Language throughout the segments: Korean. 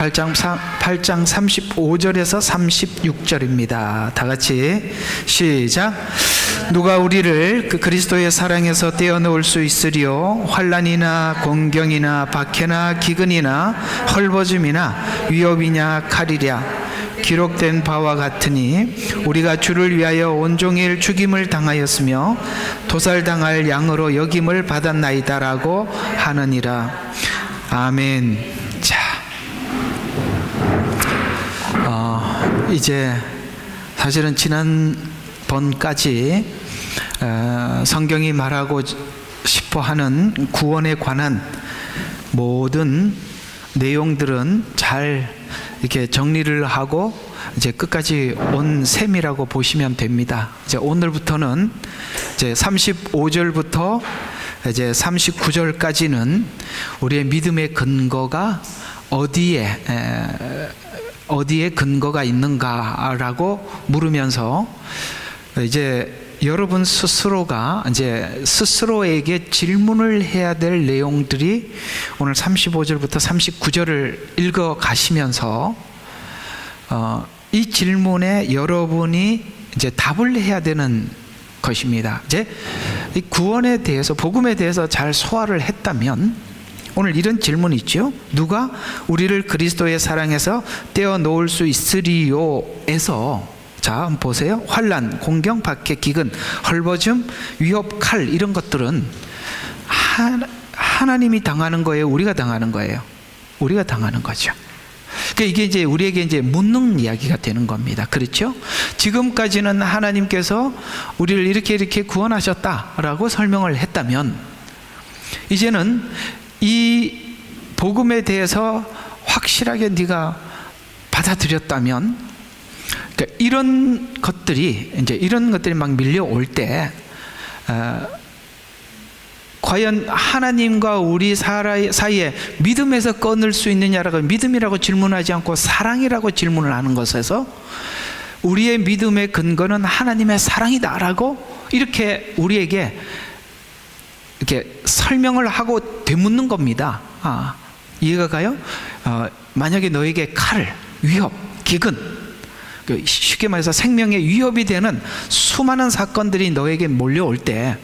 8장 35절에서 36절입니다. 다 같이 시작. 누가 우리를 그 그리스도의 사랑에서 떼어놓을 수 있으리요? 환난이나 공경이나 박해나 기근이나 헐벗음이나 위협이냐 칼이랴. 기록된 바와 같으니 우리가 주를 위하여 온종일 죽임을 당하였으며 도살당할 양으로 여김을 받았나이다라고 하느니라. 아멘. 자, 이제 사실은 지난번까지 성경이 말하고 싶어하는 구원에 관한 모든 내용들은 잘 이렇게 정리를 하고 이제 끝까지 온 셈이라고 보시면 됩니다. 이제 오늘부터는 이제 35절부터 이제 39절까지는 우리의 믿음의 근거가 어디에 근거가 있는가라고 물으면서 이제 여러분 스스로가 이제 스스로에게 질문을 해야 될 내용들이 오늘 35절부터 39절을 읽어 가시면서 이 질문에 여러분이 이제 답을 해야 되는 것입니다. 이제 이 구원에 대해서, 복음에 대해서 잘 소화를 했다면 오늘 이런 질문이 있죠. 누가 우리를 그리스도의 사랑에서 떼어놓을 수 있으리요? 에서, 자, 한번 보세요. 환난, 공경, 박해, 기근, 헐벗음, 위협, 칼, 이런 것들은 하나님이 당하는 거예요? 우리가 당하는 거예요? 우리가 당하는 거죠. 그러니까 이게 이제 우리에게 이제 묻는 이야기가 되는 겁니다. 그렇죠? 지금까지는 하나님께서 우리를 이렇게 구원하셨다라고 설명을 했다면, 이제는 이 복음에 대해서 확실하게 네가 받아들였다면, 그러니까 이런 것들이 막 밀려올 때 과연 하나님과 우리 사이에 믿음에서 끊을 수 있느냐라고, 믿음이라고 질문하지 않고 사랑이라고 질문을 하는 것에서 우리의 믿음의 근거는 하나님의 사랑이다라고 이렇게 우리에게 이렇게 설명을 하고 되묻는 겁니다. 이해가 가요? 만약에 너에게 칼, 위협, 기근, 쉽게 말해서 생명의 위협이 되는 수많은 사건들이 너에게 몰려올 때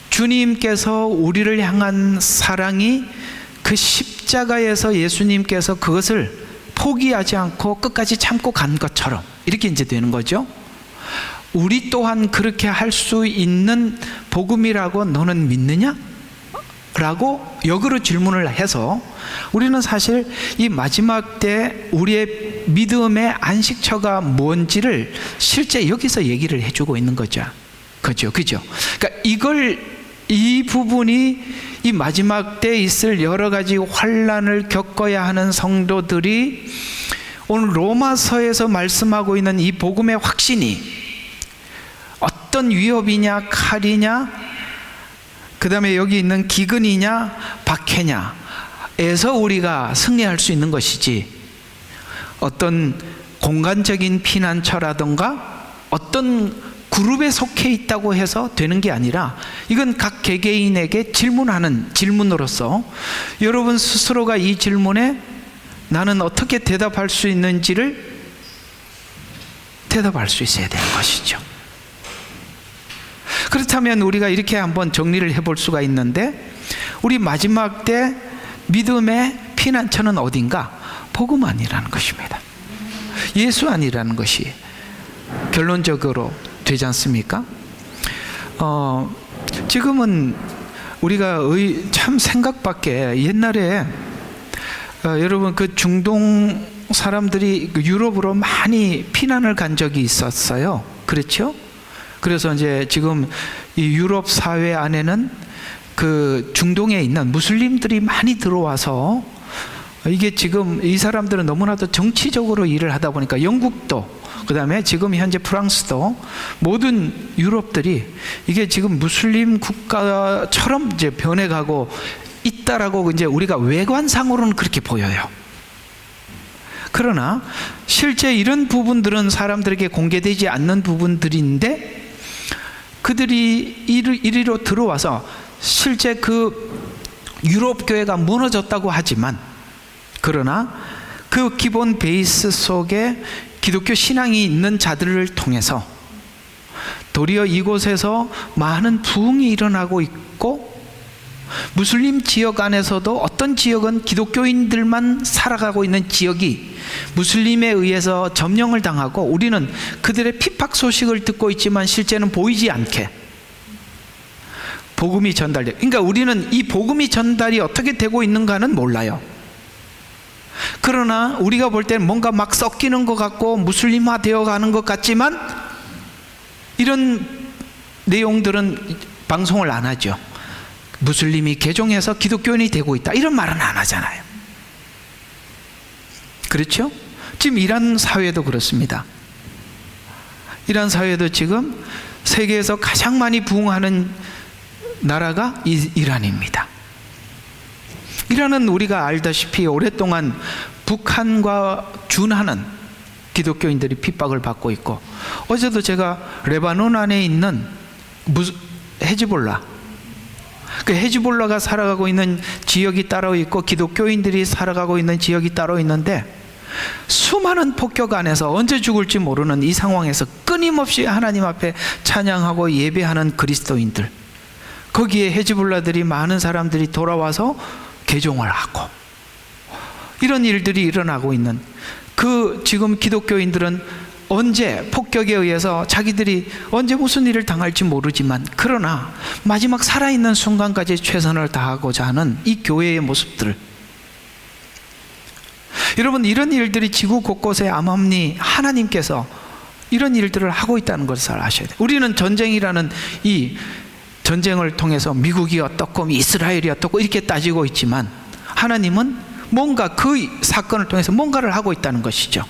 주님께서 우리를 향한 사랑이 그 십자가에서 예수님께서 그것을 포기하지 않고 끝까지 참고 간 것처럼 이렇게 이제 되는 거죠. 우리 또한 그렇게 할 수 있는 복음이라고 너는 믿느냐? 라고 역으로 질문을 해서 우리는 사실 이 마지막 때 우리의 믿음의 안식처가 뭔지를 실제 여기서 얘기를 해주고 있는 거죠. 그죠? 그러니까 이 부분이 이 마지막 때 있을 여러 가지 환난을 겪어야 하는 성도들이 오늘 로마서에서 말씀하고 있는 이 복음의 확신이 어떤 위협이냐, 칼이냐, 그 다음에 여기 있는 기근이냐, 박해냐에서 우리가 승리할 수 있는 것이지, 어떤 공간적인 피난처라든가 어떤 그룹에 속해 있다고 해서 되는 게 아니라, 이건 각 개개인에게 질문하는 질문으로서 여러분 스스로가 이 질문에 나는 어떻게 대답할 수 있는지를 대답할 수 있어야 되는 것이죠. 그렇다면 우리가 이렇게 한번 정리를 해볼 수가 있는데, 우리 마지막 때 믿음의 피난처는 어딘가? 복음 아니라는 것입니다. 예수 아니라는 것이 결론적으로 되지 않습니까? 지금은 우리가 참 생각밖에, 옛날에 여러분 그 중동 사람들이 유럽으로 많이 피난을 간 적이 있었어요. 그렇죠? 그래서 이제 지금 이 유럽 사회 안에는 그 중동에 있는 무슬림들이 많이 들어와서, 이게 지금 이 사람들은 너무나도 정치적으로 일을 하다 보니까 영국도, 그 다음에 지금 현재 프랑스도, 모든 유럽들이 이게 지금 무슬림 국가처럼 이제 변해가고 있다라고 이제 우리가 외관상으로는 그렇게 보여요. 그러나 실제 이런 부분들은 사람들에게 공개되지 않는 부분들인데, 그들이 이리로 들어와서 실제 그 유럽 교회가 무너졌다고 하지만 그러나 그 기본 베이스 속에 기독교 신앙이 있는 자들을 통해서 도리어 이곳에서 많은 부흥이 일어나고 있고, 무슬림 지역 안에서도 어떤 지역은 기독교인들만 살아가고 있는 지역이 무슬림에 의해서 점령을 당하고, 우리는 그들의 핍박 소식을 듣고 있지만 실제는 보이지 않게 복음이 전달돼요. 그러니까 우리는 이 복음이 전달이 어떻게 되고 있는가는 몰라요. 그러나 우리가 볼 때는 뭔가 막 섞이는 것 같고 무슬림화 되어 가는 것 같지만, 이런 내용들은 방송을 안 하죠. 무슬림이 개종해서 기독교인이 되고 있다, 이런 말은 안 하잖아요. 그렇죠? 지금 이란 사회도 그렇습니다. 이란 사회도 지금 세계에서 가장 많이 부흥하는 나라가 이란입니다. 이란은 우리가 알다시피 오랫동안 북한과 준하는 기독교인들이 핍박을 받고 있고, 어제도 제가 레바논 안에 있는 헤즈볼라, 그 헤즈볼라가 살아가고 있는 지역이 따로 있고 기독교인들이 살아가고 있는 지역이 따로 있는데, 수많은 폭격 안에서 언제 죽을지 모르는 이 상황에서 끊임없이 하나님 앞에 찬양하고 예배하는 그리스도인들, 거기에 헤즈볼라들이 많은 사람들이 돌아와서 개종을 하고, 이런 일들이 일어나고 있는 그 지금 기독교인들은 언제 폭격에 의해서 자기들이 언제 무슨 일을 당할지 모르지만, 그러나 마지막 살아있는 순간까지 최선을 다하고자 하는 이 교회의 모습들, 여러분, 이런 일들이 지구 곳곳에 암암리 하나님께서 이런 일들을 하고 있다는 것을 아셔야 돼요. 우리는 전쟁이라는 이 전쟁을 통해서 미국이 어떻고 이스라엘이 어떻고 이렇게 따지고 있지만, 하나님은 뭔가 그 사건을 통해서 뭔가를 하고 있다는 것이죠.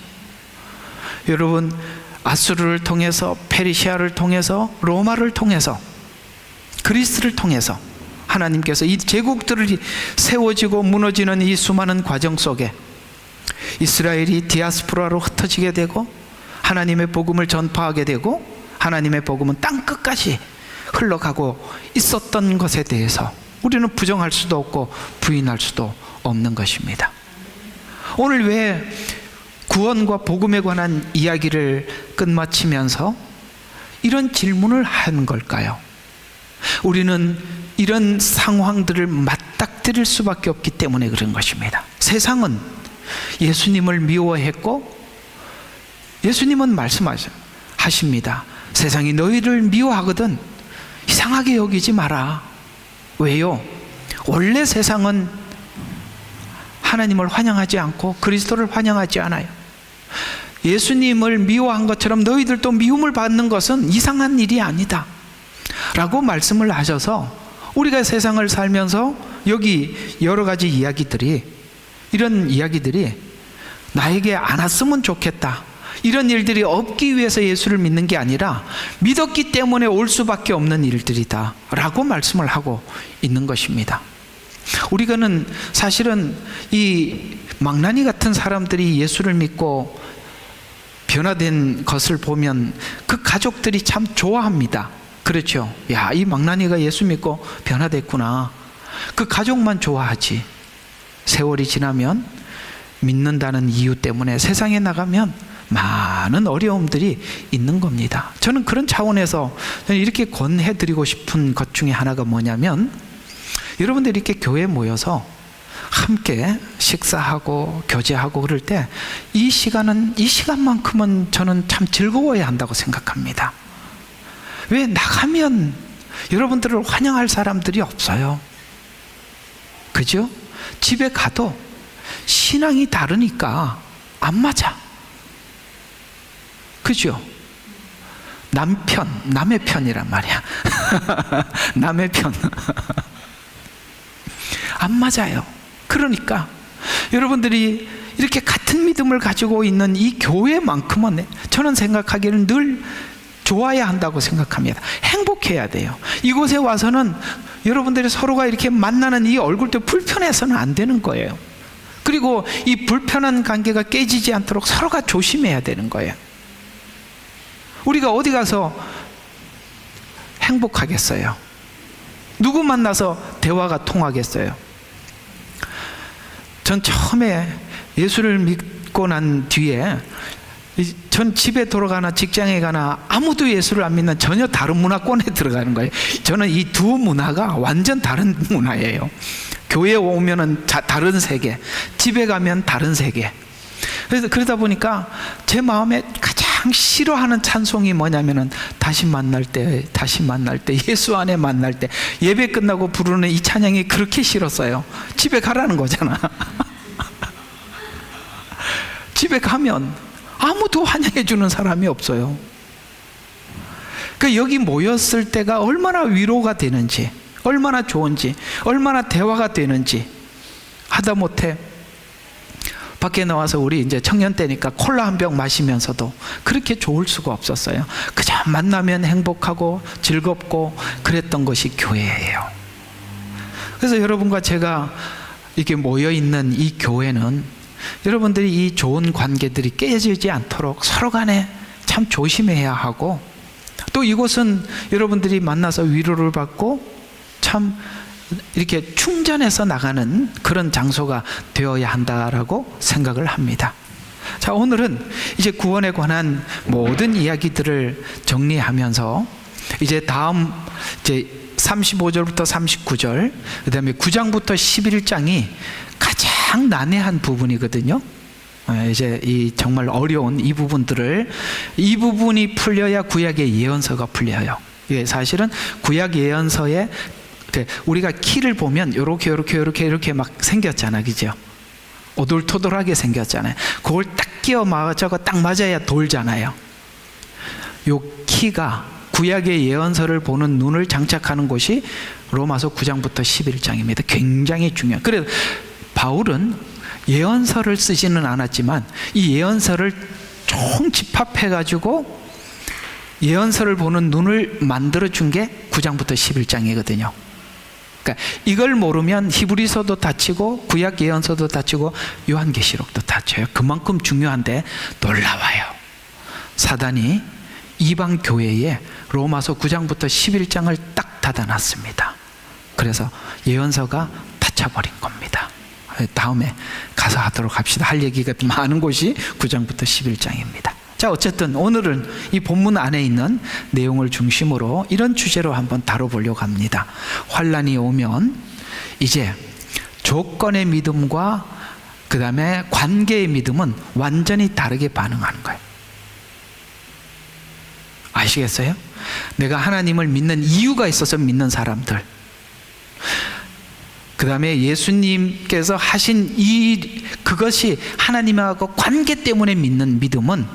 여러분, 아수르를 통해서, 페르시아를 통해서, 로마를 통해서, 그리스를 통해서 하나님께서 이 제국들이 세워지고 무너지는 이 수많은 과정 속에 이스라엘이 디아스포라로 흩어지게 되고, 하나님의 복음을 전파하게 되고, 하나님의 복음은 땅 끝까지 흘러가고 있었던 것에 대해서 우리는 부정할 수도 없고 부인할 수도 없는 것입니다. 오늘 왜 구원과 복음에 관한 이야기를 끝마치면서 이런 질문을 한 걸까요? 우리는 이런 상황들을 맞닥뜨릴 수밖에 없기 때문에 그런 것입니다. 세상은 예수님을 미워했고, 예수님은 말씀하십니다. 세상이 너희를 미워하거든 이상하게 여기지 마라. 왜요? 원래 세상은 하나님을 환영하지 않고 그리스도를 환영하지 않아요. 예수님을 미워한 것처럼 너희들도 미움을 받는 것은 이상한 일이 아니다 라고 말씀을 하셔서, 우리가 세상을 살면서 여기 여러 가지 이야기들이, 이런 이야기들이 나에게 안 왔으면 좋겠다, 이런 일들이 없기 위해서 예수를 믿는 게 아니라 믿었기 때문에 올 수밖에 없는 일들이다 라고 말씀을 하고 있는 것입니다. 우리가는 사실은 이 망나니 같은 사람들이 예수를 믿고 변화된 것을 보면 그 가족들이 참 좋아합니다. 그렇죠? 야, 이 망나니가 예수 믿고 변화됐구나. 그 가족만 좋아하지, 세월이 지나면 믿는다는 이유 때문에 세상에 나가면 많은 어려움들이 있는 겁니다. 저는 그런 차원에서 이렇게 권해드리고 싶은 것 중에 하나가 뭐냐면, 여러분들이 이렇게 교회에 모여서 함께 식사하고 교제하고 그럴 때 이 시간만큼은 저는 참 즐거워야 한다고 생각합니다. 왜? 나가면 여러분들을 환영할 사람들이 없어요. 그죠? 집에 가도 신앙이 다르니까 안 맞아. 그죠? 남의 편이란 말이야. 남의 편. 안 맞아요. 그러니까 여러분들이 이렇게 같은 믿음을 가지고 있는 이 교회만큼은 저는 생각하기에는 늘 좋아야 한다고 생각합니다. 행복해야 돼요. 이곳에 와서는 여러분들이 서로가 이렇게 만나는 이 얼굴도 불편해서는 안 되는 거예요. 그리고 이 불편한 관계가 깨지지 않도록 서로가 조심해야 되는 거예요. 우리가 어디 가서 행복하겠어요? 누구 만나서 대화가 통하겠어요? 전 처음에 예수를 믿고 난 뒤에 전 집에 돌아가나 직장에 가나 아무도 예수를 안 믿는 전혀 다른 문화권에 들어가는 거예요. 저는 이 두 문화가 완전 다른 문화예요. 교회에 오면은 다른 세계, 집에 가면 다른 세계. 그래서 그러다 보니까 제 마음에 가장 싫어하는 찬송이 뭐냐면은 다시 만날 때, 예수 안에 만날 때, 예배 끝나고 부르는 이 찬양이 그렇게 싫었어요. 집에 가라는 거잖아. 집에 가면 아무도 환영해 주는 사람이 없어요. 여기 모였을 때가 얼마나 위로가 되는지, 얼마나 좋은지, 얼마나 대화가 되는지. 하다못해 밖에 나와서 우리 이제 청년 때니까 콜라 한 병 마시면서도 그렇게 좋을 수가 없었어요. 그저 만나면 행복하고 즐겁고 그랬던 것이 교회예요. 그래서 여러분과 제가 이렇게 모여 있는 이 교회는 여러분들이 이 좋은 관계들이 깨지지 않도록 서로 간에 참 조심해야 하고, 또 이곳은 여러분들이 만나서 위로를 받고 참 이렇게 충전해서 나가는 그런 장소가 되어야 한다라고 생각을 합니다. 자, 오늘은 이제 구원에 관한 모든 이야기들을 정리하면서 이제 다음 이제 35절부터 39절, 그 다음에 9장부터 11장이 가장 난해한 부분이거든요. 이제 이 정말 어려운 이 부분이 풀려야 구약의 예언서가 풀려요. 이게 사실은 구약 예언서에 우리가 키를 보면 이렇게 막 생겼잖아, 그죠? 오돌토돌하게 생겼잖아요. 그걸 딱 끼워 맞춰서 딱 맞아야 돌잖아요. 요 키가 구약의 예언서를 보는 눈을 장착하는 곳이 로마서 9장부터 11장입니다. 굉장히 중요해요. 그래서 바울은 예언서를 쓰지는 않았지만 이 예언서를 총 집합해가지고 예언서를 보는 눈을 만들어준 게 9장부터 11장이거든요. 그러니까 이걸 모르면 히브리서도 다치고 구약 예언서도 다치고 요한계시록도 다쳐요. 그만큼 중요한데 놀라워요. 사단이 이방 교회에 로마서 9장부터 11장을 딱 닫아놨습니다. 그래서 예언서가 닫혀버린 겁니다. 다음에 가서 하도록 합시다. 할 얘기가 많은 곳이 9장부터 11장입니다. 자, 어쨌든 오늘은 이 본문 안에 있는 내용을 중심으로 이런 주제로 한번 다뤄보려고 합니다. 환난이 오면 이제 조건의 믿음과 그 다음에 관계의 믿음은 완전히 다르게 반응하는 거예요. 아시겠어요? 내가 하나님을 믿는 이유가 있어서 믿는 사람들, 그 다음에 예수님께서 하신 그것이 하나님하고 관계 때문에 믿는 믿음은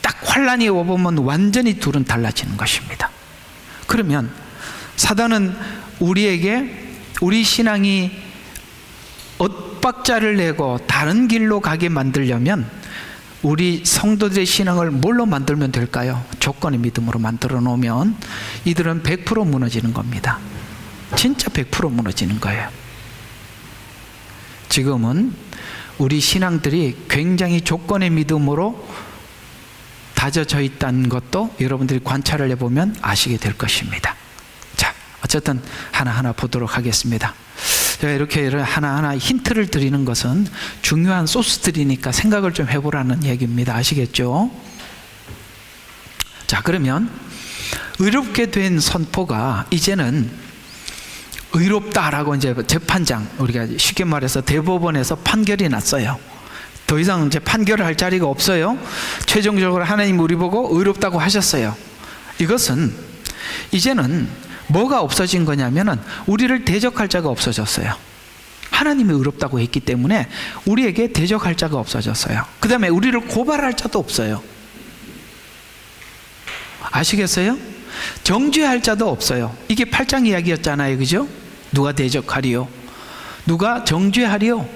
딱 환난이 오면 완전히 둘은 달라지는 것입니다. 그러면 사단은 우리에게 우리 신앙이 엇박자를 내고 다른 길로 가게 만들려면 우리 성도들의 신앙을 뭘로 만들면 될까요? 조건의 믿음으로 만들어 놓으면 이들은 100% 무너지는 겁니다. 진짜 100% 무너지는 거예요. 지금은 우리 신앙들이 굉장히 조건의 믿음으로 다져져 있다는 것도 여러분들이 관찰을 해보면 아시게 될 것입니다. 자, 어쨌든 하나하나 보도록 하겠습니다. 제가 이렇게 하나하나 힌트를 드리는 것은 중요한 소스들이니까 생각을 좀 해보라는 얘기입니다. 아시겠죠? 자, 그러면 의롭게 된 선포가 이제는 의롭다라고 이제 재판장, 우리가 쉽게 말해서 대법원에서 판결이 났어요. 더 이상 이제 판결을 할 자리가 없어요. 최종적으로 하나님 우리 보고 의롭다고 하셨어요. 이것은 이제는 뭐가 없어진 거냐면은 우리를 대적할 자가 없어졌어요. 하나님이 의롭다고 했기 때문에 우리에게 대적할 자가 없어졌어요. 그 다음에 우리를 고발할 자도 없어요. 아시겠어요? 정죄할 자도 없어요. 이게 8장 이야기였잖아요, 그죠? 누가 대적하리요? 누가 정죄하리요?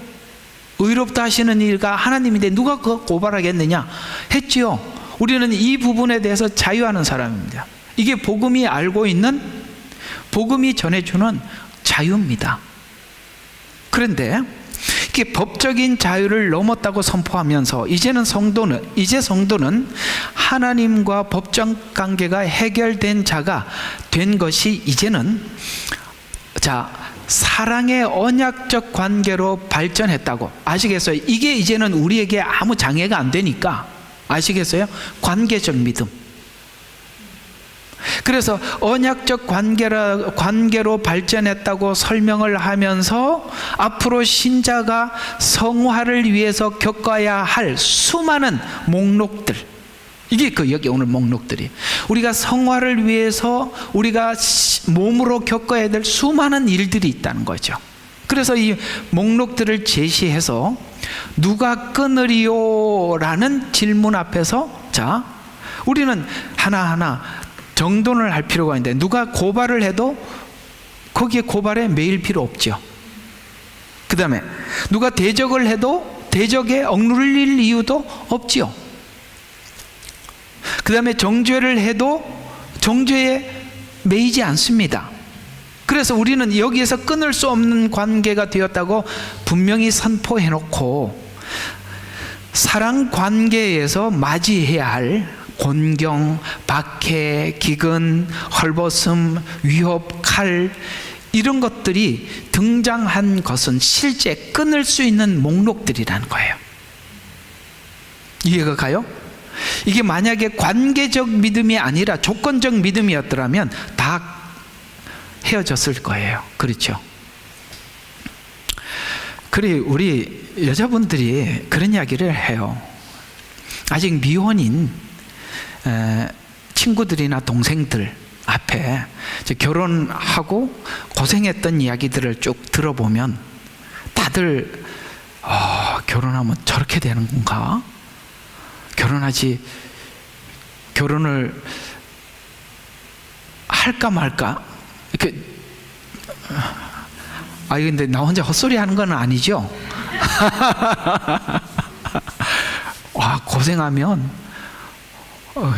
의롭다 하시는 이가 하나님인데 누가 그거 고발하겠느냐? 했지요. 우리는 이 부분에 대해서 자유하는 사람입니다. 이게 복음이 알고 있는, 복음이 전해주는 자유입니다. 그런데 이게 법적인 자유를 넘었다고 선포하면서 이제 성도는 하나님과 법적 관계가 해결된 자가 된 것이 이제는 사랑의 언약적 관계로 발전했다고. 아시겠어요? 이게 이제는 우리에게 아무 장애가 안 되니까. 아시겠어요? 관계적 믿음. 그래서 언약적 관계로 발전했다고 설명을 하면서 앞으로 신자가 성화를 위해서 겪어야 할 수많은 목록들, 이게 여기 오늘 목록들이, 우리가 성화를 위해서 우리가 몸으로 겪어야 될 수많은 일들이 있다는 거죠. 그래서 이 목록들을 제시해서 누가 끊으리요? 라는 질문 앞에서, 자, 우리는 하나하나 정돈을 할 필요가 있는데, 누가 고발을 해도 거기에 고발에 매일 필요 없죠. 그 다음에 누가 대적을 해도 대적에 억눌릴 이유도 없지요. 그 다음에 정죄를 해도 정죄에 매이지 않습니다. 그래서 우리는 여기에서 끊을 수 없는 관계가 되었다고 분명히 선포해놓고, 사랑 관계에서 맞이해야 할 곤경, 박해, 기근, 헐벗음, 위협, 칼, 이런 것들이 등장한 것은 실제 끊을 수 있는 목록들이라는 거예요. 이해가 가요? 이게 만약에 관계적 믿음이 아니라 조건적 믿음이었더라면 다 헤어졌을 거예요. 그렇죠? 그래, 우리 여자분들이 그런 이야기를 해요. 아직 미혼인 친구들이나 동생들 앞에 결혼하고 고생했던 이야기들을 쭉 들어보면 다들 결혼하면 저렇게 되는 건가? 결혼을 할까 말까? 근데 나 혼자 헛소리 하는 건 아니죠? 고생하면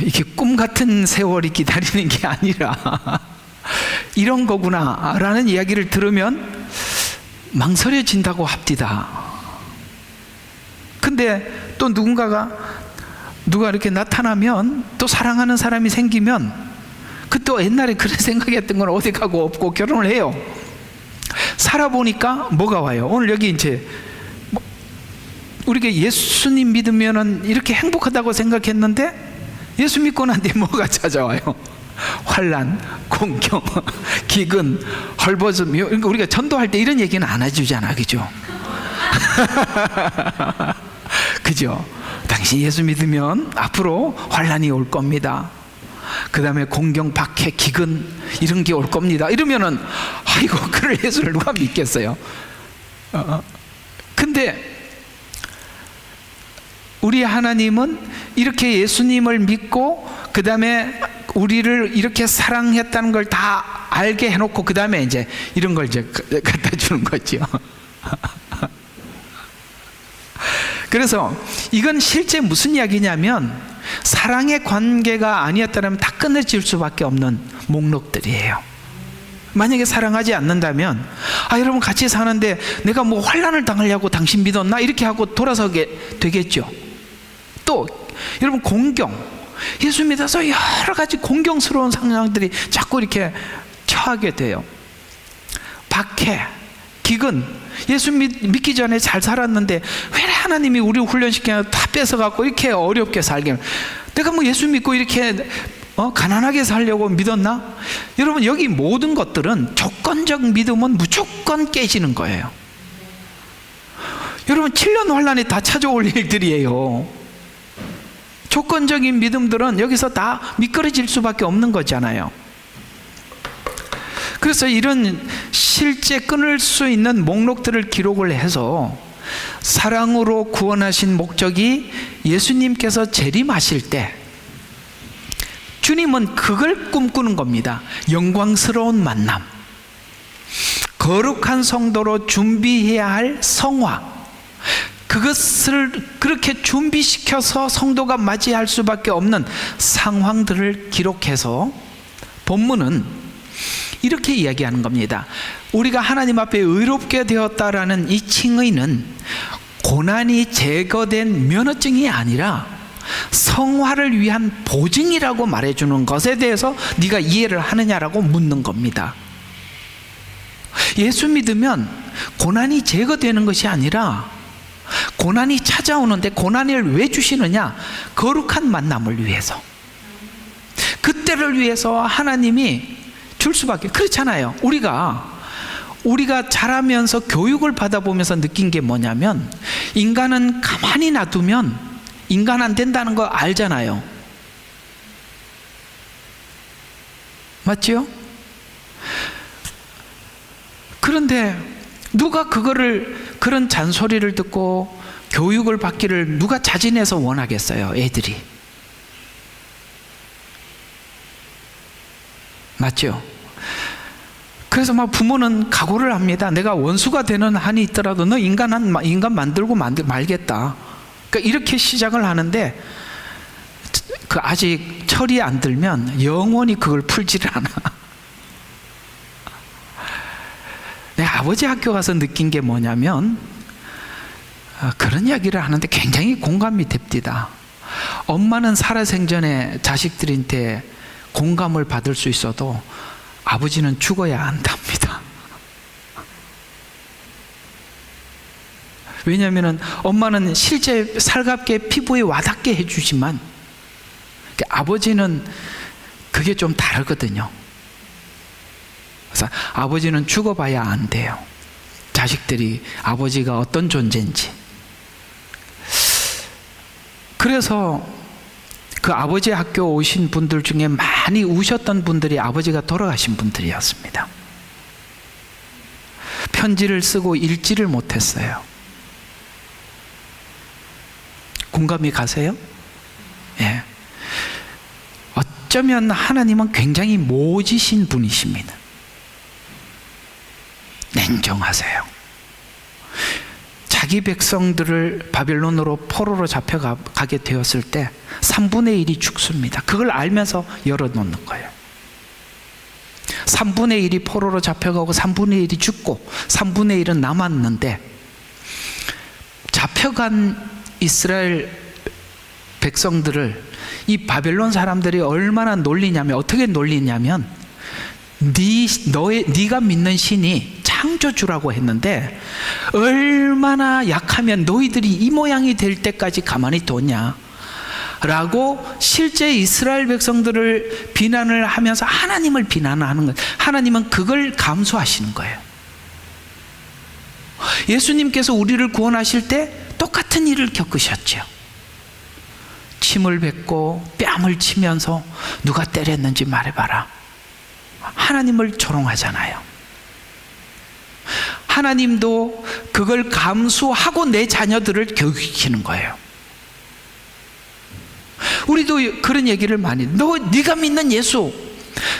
이렇게 꿈 같은 세월이 기다리는 게 아니라 이런 거구나 라는 이야기를 들으면 망설여진다고 합디다. 근데 또 누가 이렇게 나타나면, 또 사랑하는 사람이 생기면, 또 옛날에 그런 생각했던 건 어디 가고 없고 결혼을 해요. 살아보니까 뭐가 와요? 오늘 여기 이제 우리가 예수님 믿으면은 이렇게 행복하다고 생각했는데, 예수 믿고 난 뒤에 뭐가 찾아와요? 환난, 공경, 기근, 헐벗음. 그러니까 우리가 전도할 때 이런 얘기는 안 해주잖아, 그죠? 그죠? 당신 예수 믿으면 앞으로 환난이 올 겁니다. 그 다음에 공경, 박해, 기근, 이런 게 올 겁니다. 이러면은 아이고, 그럴 예수를 누가 믿겠어요? 근데 우리 하나님은 이렇게 예수님을 믿고 그 다음에 우리를 이렇게 사랑했다는 걸 다 알게 해놓고 그 다음에 이제 이런 걸 이제 갖다 주는 거죠. 그래서 이건 실제 무슨 이야기냐면, 사랑의 관계가 아니었다면 다 끊어질 수밖에 없는 목록들이에요. 만약에 사랑하지 않는다면, 여러분 같이 사는데 내가 뭐 환난을 당하려고 당신 믿었나? 이렇게 하고 돌아서게 되겠죠. 또 여러분, 공경, 예수 믿어서 여러 가지 공경스러운 상황들이 자꾸 이렇게 처하게 돼요. 박해, 기근, 예수 믿기 전에 잘 살았는데 왜 하나님이 우리를 훈련시켜 다 뺏어갖고 이렇게 어렵게 살게, 내가 뭐 예수 믿고 이렇게 가난하게 살려고 믿었나? 여러분, 여기 모든 것들은 조건적 믿음은 무조건 깨지는 거예요. 여러분, 7년 환란이 다 찾아올 일들이에요. 조건적인 믿음들은 여기서 다 미끄러질 수밖에 없는 거잖아요. 그래서 이런 실제 끊을 수 있는 목록들을 기록을 해서, 사랑으로 구원하신 목적이 예수님께서 재림하실 때 주님은 그걸 꿈꾸는 겁니다. 영광스러운 만남, 거룩한 성도로 준비해야 할 성화, 그것을 그렇게 준비시켜서 성도가 맞이할 수밖에 없는 상황들을 기록해서 본문은 이렇게 이야기하는 겁니다. 우리가 하나님 앞에 의롭게 되었다라는 이 칭의는 고난이 제거된 면허증이 아니라 성화를 위한 보증이라고 말해주는 것에 대해서 네가 이해를 하느냐라고 묻는 겁니다. 예수 믿으면 고난이 제거되는 것이 아니라 고난이 찾아오는데 고난을 왜 주시느냐? 거룩한 만남을 위해서. 그때를 위해서 하나님이 줄 수밖에. 그렇잖아요. 우리가 자라면서 교육을 받아보면서 느낀 게 뭐냐면, 인간은 가만히 놔두면 인간 안 된다는 거 알잖아요. 맞죠? 그런데 누가 그런 잔소리를 듣고 교육을 받기를 누가 자진해서 원하겠어요? 애들이. 맞죠? 그래서 막 부모는 각오를 합니다. 내가 원수가 되는 한이 있더라도 너 인간 만들고 말겠다. 그러니까 이렇게 시작을 하는데, 아직 철이 안 들면 영원히 그걸 풀지를 않아. 내 아버지 학교 가서 느낀 게 뭐냐면, 그런 이야기를 하는데 굉장히 공감이 됩니다. 엄마는 살아생전에 자식들한테 공감을 받을 수 있어도 아버지는 죽어야 한답니다. 왜냐하면 엄마는 실제 살갑게 피부에 와닿게 해주지만 아버지는 그게 좀 다르거든요. 그래서 아버지는 죽어봐야 안 돼요. 자식들이 아버지가 어떤 존재인지. 그래서 그 아버지 학교 오신 분들 중에 많이 우셨던 분들이 아버지가 돌아가신 분들이었습니다. 편지를 쓰고 읽지를 못했어요. 공감이 가세요? 예. 어쩌면 하나님은 굉장히 모지신 분이십니다. 냉정하세요. 자기 백성들을 바벨론으로 포로로 잡혀가게 되었을 때 3분의 1이 죽습니다. 그걸 알면서 열어놓는 거예요. 3분의 1이 포로로 잡혀가고 3분의 1이 죽고 3분의 1은 남았는데, 잡혀간 이스라엘 백성들을 이 바벨론 사람들이 얼마나 놀리냐면, 어떻게 놀리냐면, 네가 믿는 신이 창조주라고 했는데 얼마나 약하면 너희들이 이 모양이 될 때까지 가만히 뒀냐 라고 실제 이스라엘 백성들을 비난을 하면서 하나님을 비난하는 거예요. 하나님은 그걸 감수하시는 거예요. 예수님께서 우리를 구원하실 때 똑같은 일을 겪으셨죠. 침을 뱉고 뺨을 치면서 누가 때렸는지 말해봐라. 하나님을 조롱하잖아요. 하나님도 그걸 감수하고 내 자녀들을 교육시키는 거예요. 우리도 그런 얘기를 많이, 네가 믿는 예수,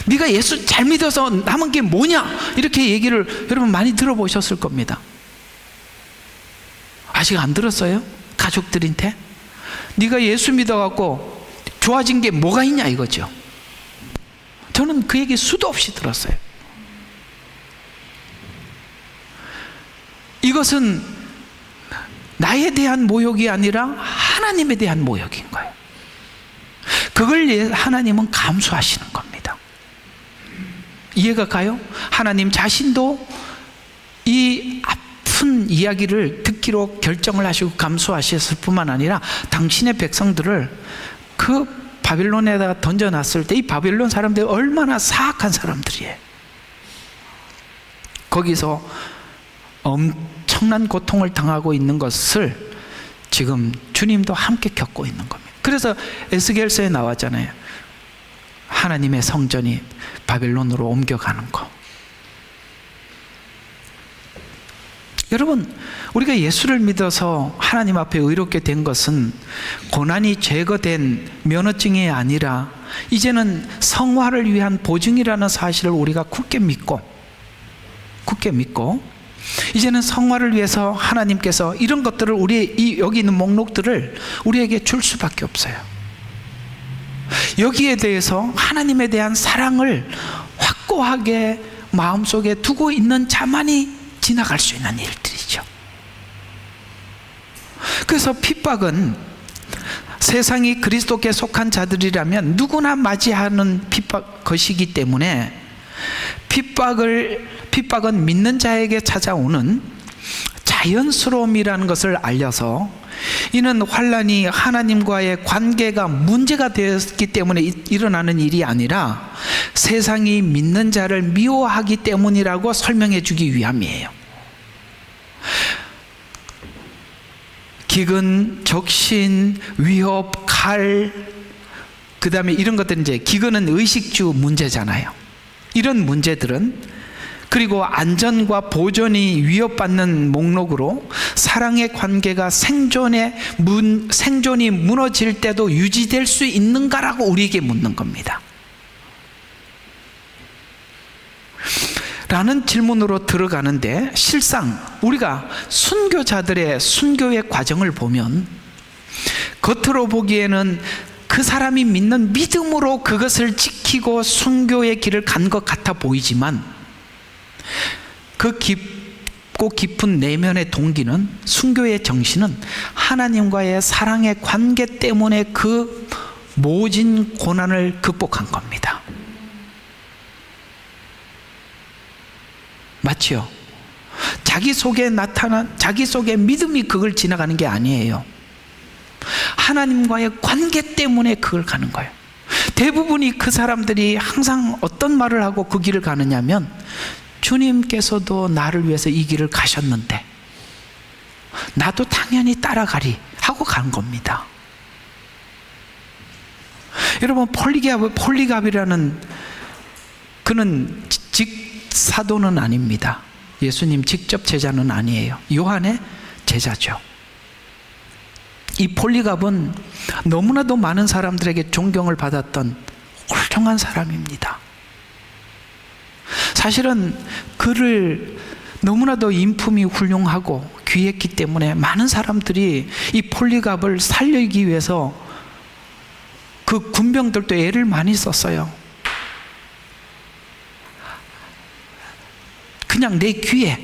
네가 예수 잘 믿어서 남은 게 뭐냐, 이렇게 얘기를 여러분 많이 들어보셨을 겁니다. 아직 안 들었어요? 가족들한테? 네가 예수 믿어갖고 좋아진 게 뭐가 있냐 이거죠. 저는 그 얘기 수도 없이 들었어요. 이것은 나에 대한 모욕이 아니라 하나님에 대한 모욕인 거예요. 그걸 하나님은 감수하시는 겁니다. 이해가 가요? 하나님 자신도 이 아픈 이야기를 듣기로 결정을 하시고 감수하셨을 뿐만 아니라 당신의 백성들을 그 바벨론에다가 던져놨을 때 이 바벨론 사람들이 얼마나 사악한 사람들이에요. 거기서 엄청난 고통을 당하고 있는 것을 지금 주님도 함께 겪고 있는 겁니다. 그래서 에스겔서에 나왔잖아요. 하나님의 성전이 바벨론으로 옮겨가는 거. 여러분, 우리가 예수를 믿어서 하나님 앞에 의롭게 된 것은 고난이 제거된 면허증이 아니라 이제는 성화를 위한 보증이라는 사실을 우리가 굳게 믿고 이제는 성화를 위해서 하나님께서 이런 것들을 여기 있는 목록들을 우리에게 줄 수밖에 없어요. 여기에 대해서 하나님에 대한 사랑을 확고하게 마음속에 두고 있는 자만이 지나갈 수 있는 일들이죠. 그래서 핍박은 세상이 그리스도께 속한 자들이라면 누구나 맞이하는 핍박 것이기 때문에 핍박을 핍박은 믿는 자에게 찾아오는 자연스러움이라는 것을 알려서 이는 환난이 하나님과의 관계가 문제가 되었기 때문에 일어나는 일이 아니라 세상이 믿는 자를 미워하기 때문이라고 설명해 주기 위함이에요. 기근, 적신, 위협, 칼, 그 다음에 이런 것들은 이제 기근은 의식주 문제잖아요. 이런 문제들은, 그리고 안전과 보존이 위협받는 목록으로 사랑의 관계가 생존이 무너질 때도 유지될 수 있는가라고 우리에게 묻는 겁니다. 라는 질문으로 들어가는데, 실상 우리가 순교자들의 순교의 과정을 보면 겉으로 보기에는 그 사람이 믿는 믿음으로 그것을 지키고 순교의 길을 간 것 같아 보이지만, 그 깊고 깊은 내면의 동기는, 순교의 정신은 하나님과의 사랑의 관계 때문에 그 모진 고난을 극복한 겁니다. 맞죠? 자기 속에 나타난, 자기 속에 믿음이 그걸 지나가는 게 아니에요. 하나님과의 관계 때문에 그걸 가는 거예요. 대부분이 그 사람들이 항상 어떤 말을 하고 그 길을 가느냐면, 주님께서도 나를 위해서 이 길을 가셨는데 나도 당연히 따라가리 하고 간 겁니다. 여러분, 폴리갑이라는 그는 사도는 아닙니다. 예수님 직접 제자는 아니에요. 요한의 제자죠. 이 폴리갑은 너무나도 많은 사람들에게 존경을 받았던 훌륭한 사람입니다. 사실은 그를 너무나도 인품이 훌륭하고 귀했기 때문에 많은 사람들이 이 폴리갑을 살리기 위해서 그 군병들도 애를 많이 썼어요. 그냥 내 귀에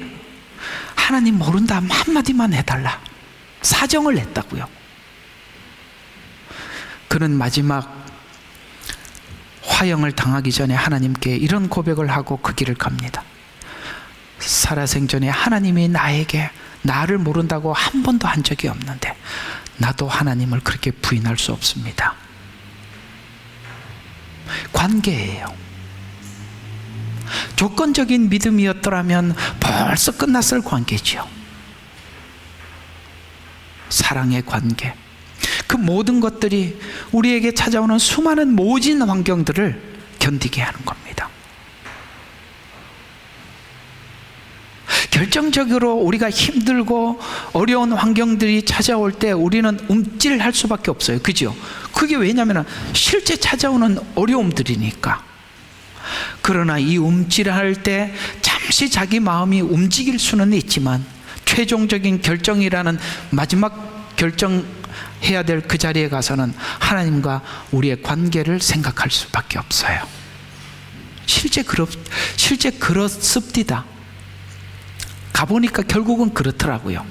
하나님 모른다 한마디만 해달라 사정을 냈다고요. 그는 마지막 화형을 당하기 전에 하나님께 이런 고백을 하고 그 길을 갑니다. 살아생전에 하나님이 나에게 나를 모른다고 한 번도 한 적이 없는데 나도 하나님을 그렇게 부인할 수 없습니다. 관계예요. 조건적인 믿음이었더라면 벌써 끝났을 관계지요. 사랑의 관계. 그 모든 것들이 우리에게 찾아오는 수많은 모진 환경들을 견디게 하는 겁니다. 결정적으로 우리가 힘들고 어려운 환경들이 찾아올 때 우리는 움찔할 수밖에 없어요. 그죠? 그게 왜냐하면 실제 찾아오는 어려움들이니까. 그러나 이 움찔할 때 잠시 자기 마음이 움직일 수는 있지만 최종적인 결정이라는 마지막 결정해야 될 그 자리에 가서는 하나님과 우리의 관계를 생각할 수밖에 없어요. 실제 그렇습니다. 가보니까 결국은 그렇더라고요.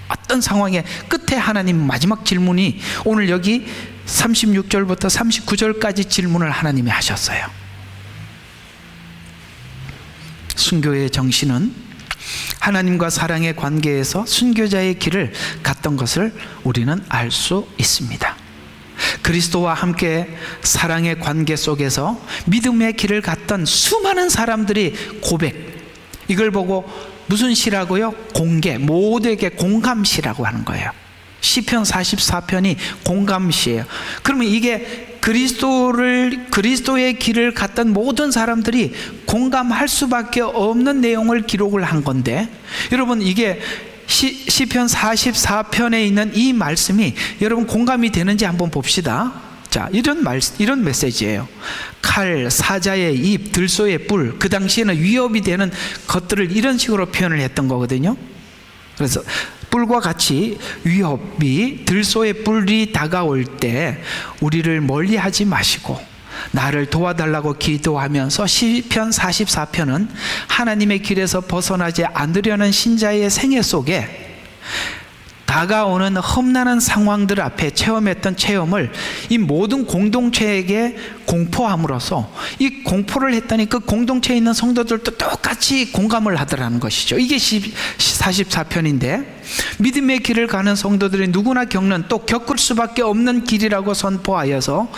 어떤 상황의 끝에 하나님 마지막 질문이 오늘 여기 36절부터 39절까지 질문을 하나님이 하셨어요. 순교의 정신은 하나님과 사랑의 관계에서 순교자의 길을 갔던 것을 우리는 알 수 있습니다. 그리스도와 함께 사랑의 관계 속에서 믿음의 길을 갔던 수많은 사람들이 고백, 이걸 보고 무슨 시라고요? 공개, 모두에게 공감시라고 하는 거예요. 시편 44편이 공감시예요. 그러면 이게 그리스도의 길을 갔던 모든 사람들이 공감할 수밖에 없는 내용을 기록을 한 건데, 여러분 이게 시편 44편에 있는 이 말씀이 여러분 공감이 되는지 한번 봅시다. 자, 이런 메시지예요. 칼, 사자의 입, 들소의 뿔, 그 당시에는 위협이 되는 것들을 이런 식으로 표현을 했던 거거든요. 그래서 뿔과 같이 위협이, 들소의 뿔이 다가올 때 우리를 멀리하지 마시고 나를 도와달라고 기도하면서 시편 44편은 하나님의 길에서 벗어나지 않으려는 신자의 생애 속에 다가오는 험난한 상황들 앞에 체험했던 체험을 이 모든 공동체에게 공포함으로써 이 공포를 했더니 그 공동체에 있는 성도들도 똑같이 공감을 하더라는 것이죠. 이게 44편인데, 믿음의 길을 가는 성도들이 누구나 겪는, 또 겪을 수밖에 없는 길이라고 선포하여서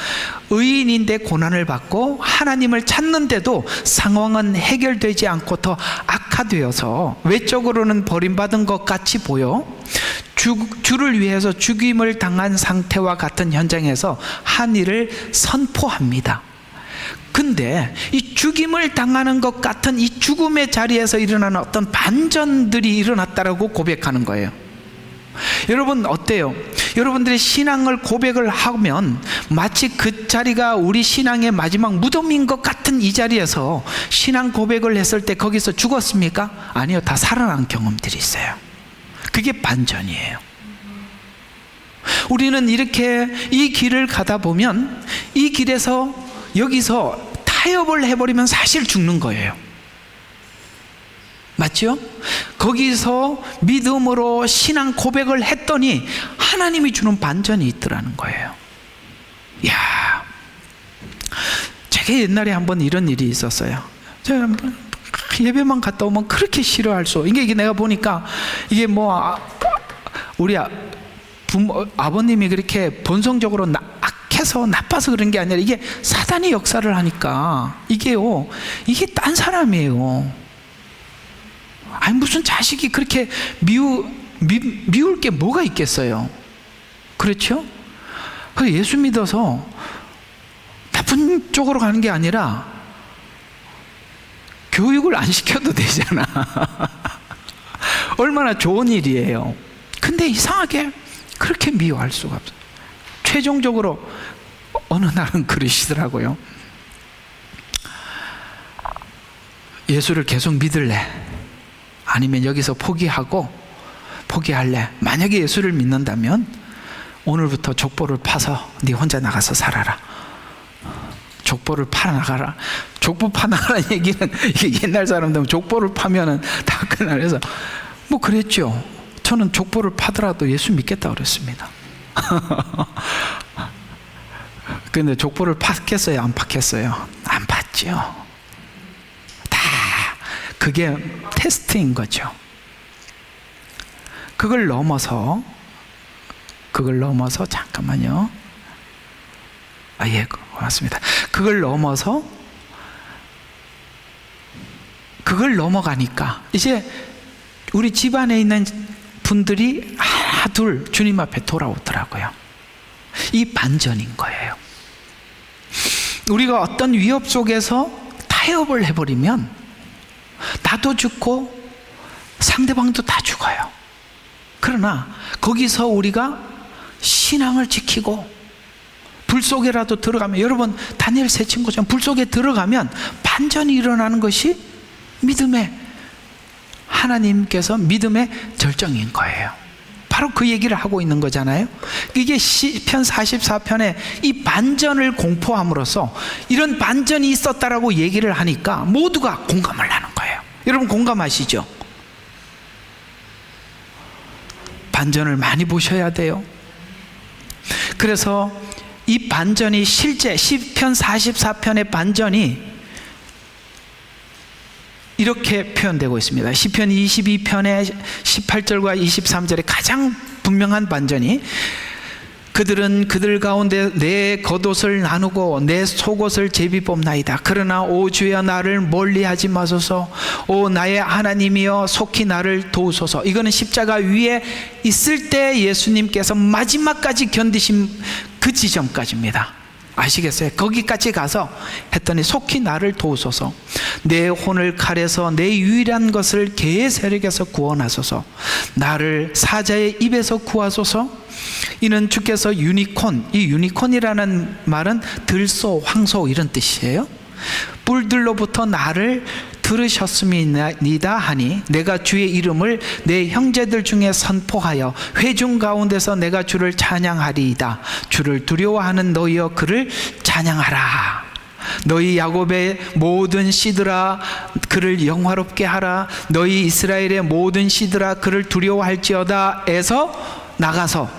의인인데 고난을 받고 하나님을 찾는데도 상황은 해결되지 않고 더 악화되어서 외적으로는 버림받은 것 같이 보여 주를 위해서 죽임을 당한 상태와 같은 현장에서 한 일을 선포합니다. 근데 이 죽임을 당하는 것 같은 이 죽음의 자리에서 일어나는 어떤 반전들이 일어났다라고 고백하는 거예요. 여러분 어때요? 여러분들이 신앙을 고백을 하면 마치 그 자리가 우리 신앙의 마지막 무덤인 것 같은 이 자리에서 신앙 고백을 했을 때 거기서 죽었습니까? 아니요, 다 살아난 경험들이 있어요. 그게 반전이에요. 우리는 이렇게 이 길을 가다 보면 이 길에서 여기서 타협을 해버리면 사실 죽는 거예요. 맞죠? 거기서 믿음으로 신앙 고백을 했더니 하나님이 주는 반전이 있더라는 거예요. 이야, 제가 옛날에 한번 이런 일이 있었어요. 제가 예배만 갔다 오면 그렇게 싫어할 수, 이게 내가 보니까 이게 뭐 우리 아버님이 그렇게 본성적으로 악해서 나빠서 그런 게 아니라 이게 사단이 역사를 하니까 이게 딴 사람이에요. 아니 무슨 자식이 그렇게 미울 게 뭐가 있겠어요. 그렇죠? 예수 믿어서 나쁜 쪽으로 가는 게 아니라 교육을 안 시켜도 되잖아. 얼마나 좋은 일이에요. 근데 이상하게 그렇게 미워할 수가 없어요. 최종적으로 어느 날은 그러시더라고요. 예수를 계속 믿을래? 아니면 여기서 포기할래? 만약에 예수를 믿는다면 오늘부터 족보를 파서 네 혼자 나가서 살아라. 족보를 파나가라. 족보 파나가라는 얘기는 이게 옛날 사람들은 족보를 파면은 다 그날에서 뭐 그랬죠. 저는 족보를 파더라도 예수 믿겠다 그랬습니다. 근데 족보를 팠겠어요? 안 팠겠어요? 안 팠죠. 다 그게 테스트인 거죠. 그걸 넘어서 잠깐만요. 예, 고맙습니다. 그걸 넘어가니까 이제 우리 집안에 있는 분들이 하나 둘 주님 앞에 돌아오더라고요. 이 반전인 거예요. 우리가 어떤 위협 속에서 타협을 해버리면 나도 죽고 상대방도 다 죽어요. 그러나 거기서 우리가 신앙을 지키고 불 속에라도 들어가면, 여러분 다니엘 세 친구처럼 불 속에 들어가면 반전이 일어나는 것이 하나님께서 믿음의 절정인 거예요. 바로 그 얘기를 하고 있는 거잖아요. 이게 시편 44편에 이 반전을 공포함으로써 이런 반전이 있었다라고 얘기를 하니까 모두가 공감을 하는 거예요. 여러분 공감하시죠? 반전을 많이 보셔야 돼요. 그래서 이 반전이 실제 시편 44편의 반전이 이렇게 표현되고 있습니다. 시편 22편의 18절과 23절에 가장 분명한 반전이, 그들은 그들 가운데 내 겉옷을 나누고 내 속옷을 제비 뽑나이다. 그러나 오 주여 나를 멀리하지 마소서. 오 나의 하나님이여 속히 나를 도우소서. 이거는 십자가 위에 있을 때 예수님께서 마지막까지 견디신 그 지점까지입니다. 아시겠어요? 거기까지 가서 했더니 속히 나를 도우소서. 내 혼을 칼에서 내 유일한 것을 개의 세력에서 구원하소서. 나를 사자의 입에서 구하소서. 이는 주께서 유니콘, 이 유니콘이라는 말은 들소, 황소 이런 뜻이에요. 뿔들로부터 나를 들으셨음이니이다 하니 내가 주의 이름을 내 형제들 중에 선포하여 회중 가운데서 내가 주를 찬양하리이다. 주를 두려워하는 너희여 그를 찬양하라. 너희 야곱의 모든 씨들아 그를 영화롭게 하라. 너희 이스라엘의 모든 씨들아 그를 두려워할지어다 에서 나가서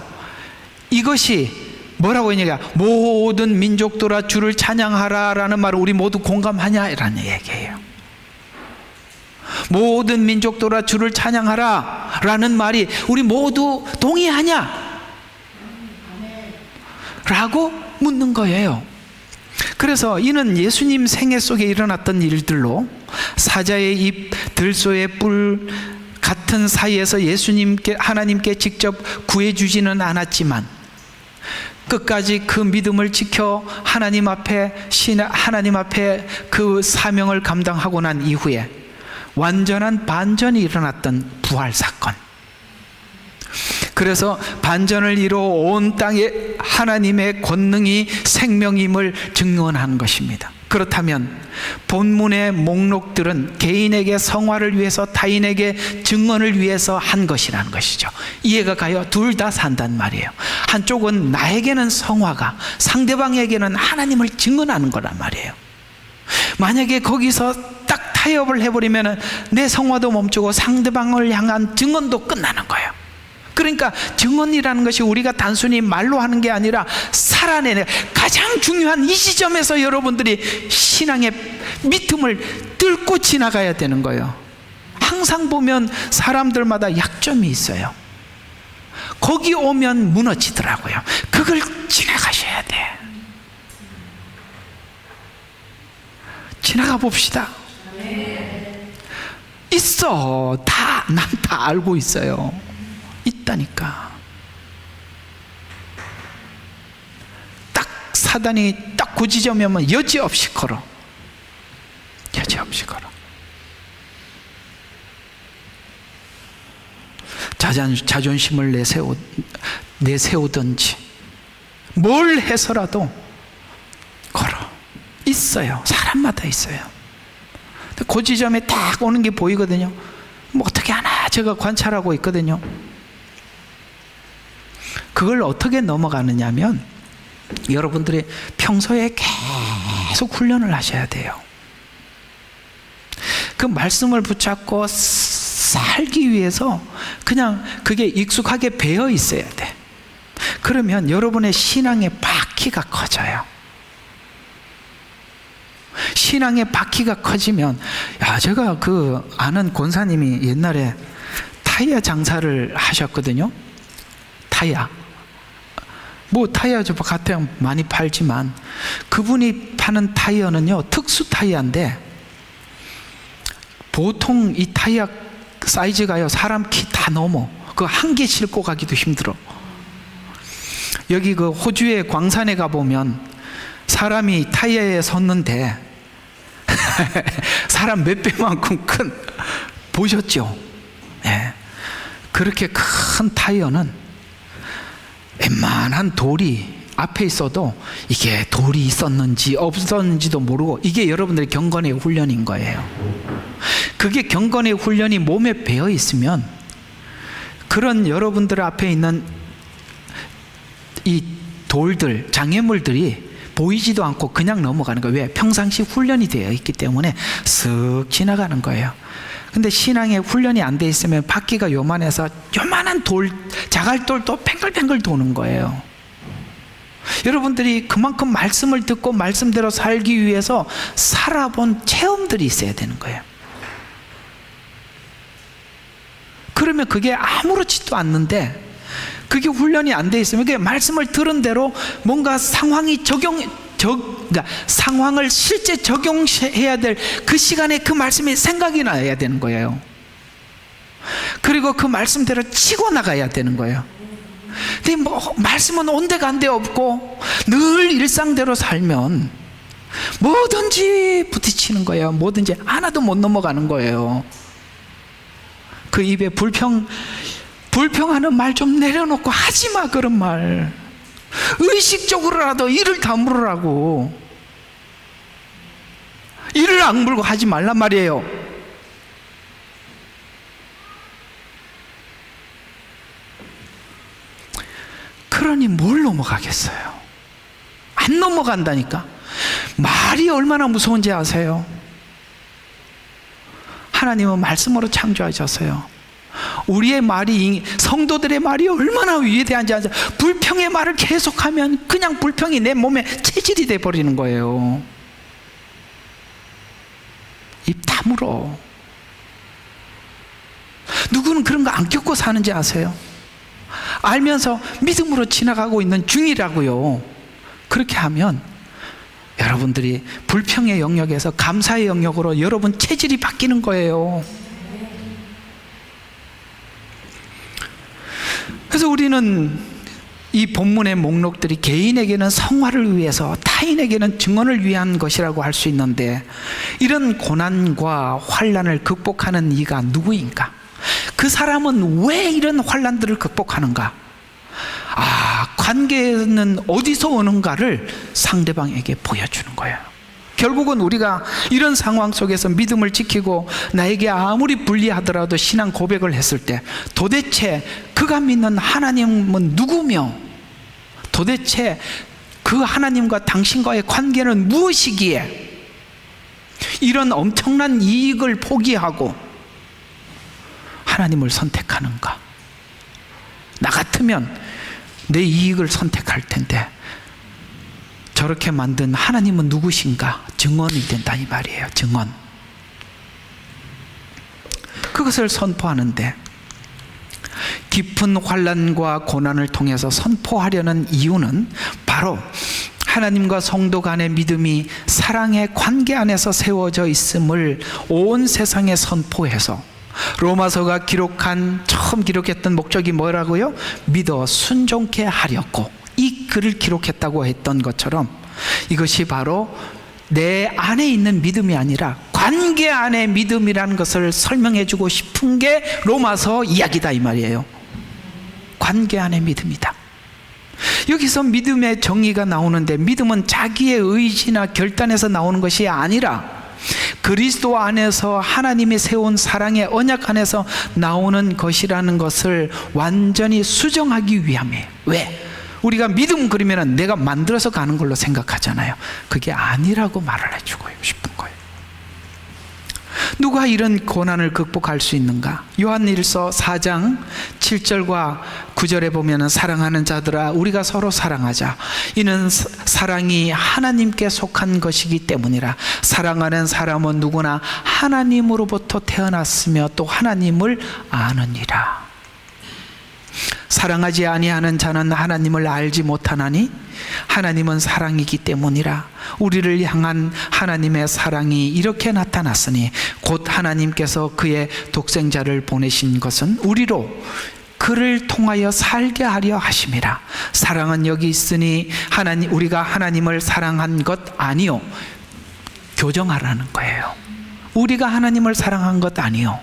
이것이 뭐라고 했냐면 모든 민족들아 주를 찬양하라 라는 말을 우리 모두 공감하냐? 라는 얘기예요. 모든 민족들아 주를 찬양하라 라는 말이 우리 모두 동의하냐? 라고 묻는 거예요. 그래서 이는 예수님 생애 속에 일어났던 일들로 사자의 입, 들소의 뿔 같은 사이에서 하나님께 직접 구해주지는 않았지만 끝까지 그 믿음을 지켜 하나님 앞에 그 사명을 감당하고 난 이후에 완전한 반전이 일어났던 부활 사건. 그래서 반전을 이루어 온 땅에 하나님의 권능이 생명임을 증언하는 것입니다. 그렇다면 본문의 목록들은 개인에게 성화를 위해서 타인에게 증언을 위해서 한 것이라는 것이죠. 이해가 가요? 둘 다 산단 말이에요. 한쪽은 나에게는 성화가, 상대방에게는 하나님을 증언하는 거란 말이에요. 만약에 거기서 딱 타협을 해버리면 내 성화도 멈추고 상대방을 향한 증언도 끝나는 거예요. 그러니까 증언이라는 것이 우리가 단순히 말로 하는 게 아니라 살아내는 가장 중요한 이 지점에서 여러분들이 신앙의 믿음을 뚫고 지나가야 되는 거예요. 항상 보면 사람들마다 약점이 있어요. 거기 오면 무너지더라고요. 그걸 지나가셔야 돼. 지나가 봅시다. 있어. 난 다 알고 있어요. 있다니까. 딱 사단이 딱 그 지점에 오면 여지없이 걸어. 여지없이 걸어. 자존심을 내세우든지 뭘 해서라도 걸어. 있어요. 사람마다 있어요. 그 지점에 딱 오는 게 보이거든요. 뭐 어떻게 하나 제가 관찰하고 있거든요. 그걸 어떻게 넘어가느냐면 여러분들이 평소에 계속 훈련을 하셔야 돼요. 그 말씀을 붙잡고 살기 위해서 그냥 그게 익숙하게 배어 있어야 돼. 그러면 여러분의 신앙의 바퀴가 커져요. 신앙의 바퀴가 커지면, 제가 아는 권사님이 옛날에 타이어 장사를 하셨거든요. 타이어. 타이어 저 같아요. 많이 팔지만 그분이 파는 타이어는요, 특수 타이어인데 보통 이 타이어 사이즈가요, 사람 키 다 넘어. 한 개 싣고 가기도 힘들어. 여기 호주의 광산에 가보면 사람이 타이어에 섰는데 사람 몇 배만큼 큰, 보셨죠? 네. 그렇게 큰 타이어는 웬만한 돌이 앞에 있어도 이게 돌이 있었는지 없었는지도 모르고, 이게 여러분들의 경건의 훈련인 거예요. 그게 경건의 훈련이 몸에 배어 있으면 그런 여러분들 앞에 있는 이 돌들, 장애물들이 보이지도 않고 그냥 넘어가는 거예요. 왜? 평상시 훈련이 되어 있기 때문에 쓱 지나가는 거예요. 근데 신앙에 훈련이 안 돼 있으면 바퀴가 요만해서 요만한 자갈돌도 팽글팽글 도는 거예요. 여러분들이 그만큼 말씀을 듣고 말씀대로 살기 위해서 살아본 체험들이 있어야 되는 거예요. 그러면 그게 아무렇지도 않는데, 그게 훈련이 안 돼 있으면 그게 말씀을 들은 대로 뭔가 그러니까 상황을 실제 적용해야 될 그 시간에 그 말씀이 생각이 나야 되는 거예요. 그리고 그 말씀대로 치고 나가야 되는 거예요. 근데 말씀은 온데간데 없고 늘 일상대로 살면 뭐든지 부딪히는 거예요. 뭐든지 하나도 못 넘어가는 거예요. 그 입에 불평하는 말 좀 내려놓고 하지마. 그런 말 의식적으로라도 이를 다물으라고. 이를 악물고 하지 말란 말이에요. 그러니 뭘 넘어가겠어요? 안 넘어간다니까. 말이 얼마나 무서운지 아세요? 하나님은 말씀으로 창조하셨어요. 우리의 말이, 성도들의 말이 얼마나 위대한지 아세요? 불평의 말을 계속하면 그냥 불평이 내 몸에 체질이 돼버리는 거예요. 입 다물어. 누구는 그런 거 안 겪고 사는지 아세요? 알면서 믿음으로 지나가고 있는 중이라고요. 그렇게 하면 여러분들이 불평의 영역에서 감사의 영역으로 여러분 체질이 바뀌는 거예요. 그래서 우리는 이 본문의 목록들이 개인에게는 성화를 위해서, 타인에게는 증언을 위한 것이라고 할 수 있는데, 이런 고난과 환난을 극복하는 이가 누구인가? 그 사람은 왜 이런 환난들을 극복하는가? 관계는 어디서 오는가를 상대방에게 보여주는 거예요. 결국은 우리가 이런 상황 속에서 믿음을 지키고 나에게 아무리 불리하더라도 신앙 고백을 했을 때, 도대체 그가 믿는 하나님은 누구며, 도대체 그 하나님과 당신과의 관계는 무엇이기에 이런 엄청난 이익을 포기하고 하나님을 선택하는가? 나 같으면 내 이익을 선택할 텐데 저렇게 만든 하나님은 누구신가? 증언이 된다 이 말이에요. 증언. 그것을 선포하는데, 깊은 환난과 고난을 통해서 선포하려는 이유는 바로 하나님과 성도 간의 믿음이 사랑의 관계 안에서 세워져 있음을 온 세상에 선포해서, 로마서가 처음 기록했던 목적이 뭐라고요? 믿어 순종케 하려고 이 글을 기록했다고 했던 것처럼, 이것이 바로 내 안에 있는 믿음이 아니라 관계 안의 믿음이라는 것을 설명해 주고 싶은 게 로마서 이야기다 이 말이에요. 관계 안의 믿음이다. 여기서 믿음의 정의가 나오는데, 믿음은 자기의 의지나 결단에서 나오는 것이 아니라 그리스도 안에서 하나님이 세운 사랑의 언약 안에서 나오는 것이라는 것을 완전히 수정하기 위함이에요. 왜? 우리가 믿음 그러면 내가 만들어서 가는 걸로 생각하잖아요. 그게 아니라고 말을 해주고 싶은 거예요. 누가 이런 고난을 극복할 수 있는가? 요한일서 4장 7절과 9절에 보면, 사랑하는 자들아 우리가 서로 사랑하자. 이는 사랑이 하나님께 속한 것이기 때문이라. 사랑하는 사람은 누구나 하나님으로부터 태어났으며 또 하나님을 아느니라. 사랑하지 아니하는 자는 하나님을 알지 못하나니 하나님은 사랑이기 때문이라. 우리를 향한 하나님의 사랑이 이렇게 나타났으니 곧 하나님께서 그의 독생자를 보내신 것은 우리로 그를 통하여 살게 하려 하심이라. 사랑은 여기 있으니 우리가 하나님을 사랑한 것 아니요, 교정하라는 거예요. 우리가 하나님을 사랑한 것 아니요,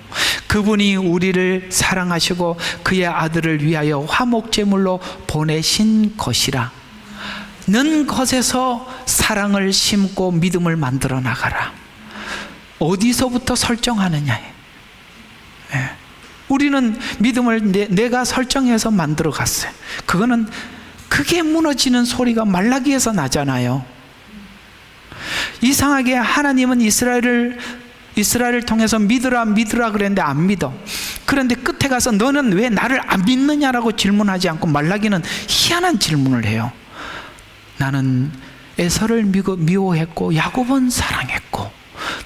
그분이 우리를 사랑하시고 그의 아들을 위하여 화목제물로 보내신 것이라. 는 것에서 사랑을 심고 믿음을 만들어 나가라. 어디서부터 설정하느냐? 우리는 믿음을 내가 설정해서 만들어 갔어요. 그게 무너지는 소리가 말라기에서 나잖아요. 이상하게 하나님은 이스라엘을 통해서 믿으라 그랬는데 안 믿어. 그런데 끝에 가서 너는 왜 나를 안 믿느냐라고 질문하지 않고 말라기는 희한한 질문을 해요. 나는 에서를 미워했고 야곱은 사랑했고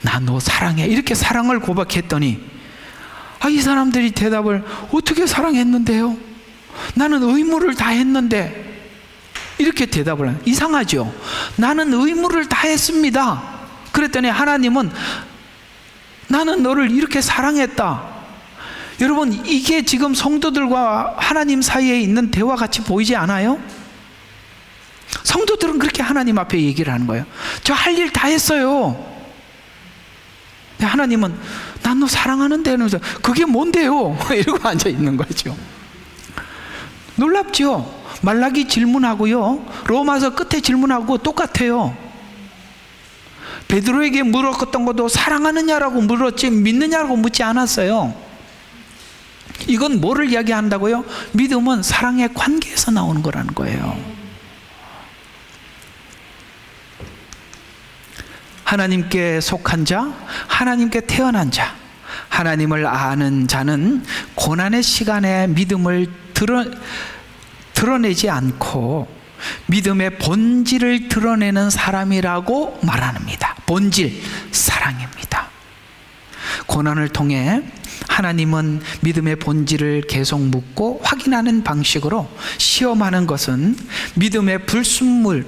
나 너 사랑해, 이렇게 사랑을 고백했더니 이 사람들이 대답을, 어떻게 사랑했는데요? 나는 의무를 다 했는데, 이렇게 대답을 해요. 이상하죠? 나는 의무를 다 했습니다. 그랬더니 하나님은 나는 너를 이렇게 사랑했다. 여러분, 이게 지금 성도들과 하나님 사이에 있는 대화 같이 보이지 않아요? 성도들은 그렇게 하나님 앞에 얘기를 하는 거예요. 저 할 일 다 했어요. 하나님은 난 너 사랑하는데, 그러면서 그게 뭔데요? 이러고 앉아 있는 거죠. 놀랍죠? 말라기 질문하고요, 로마서 끝에 질문하고 똑같아요. 베드로에게 물었던 것도 사랑하느냐라고 물었지 믿느냐라고 묻지 않았어요. 이건 뭐를 이야기한다고요? 믿음은 사랑의 관계에서 나오는 거라는 거예요. 하나님께 속한 자, 하나님께 태어난 자, 하나님을 아는 자는 고난의 시간에 믿음을 드러내지 않고 믿음의 본질을 드러내는 사람이라고 말합니다. 본질, 사랑입니다. 고난을 통해 하나님은 믿음의 본질을 계속 묻고 확인하는 방식으로 시험하는 것은 믿음의 불순물,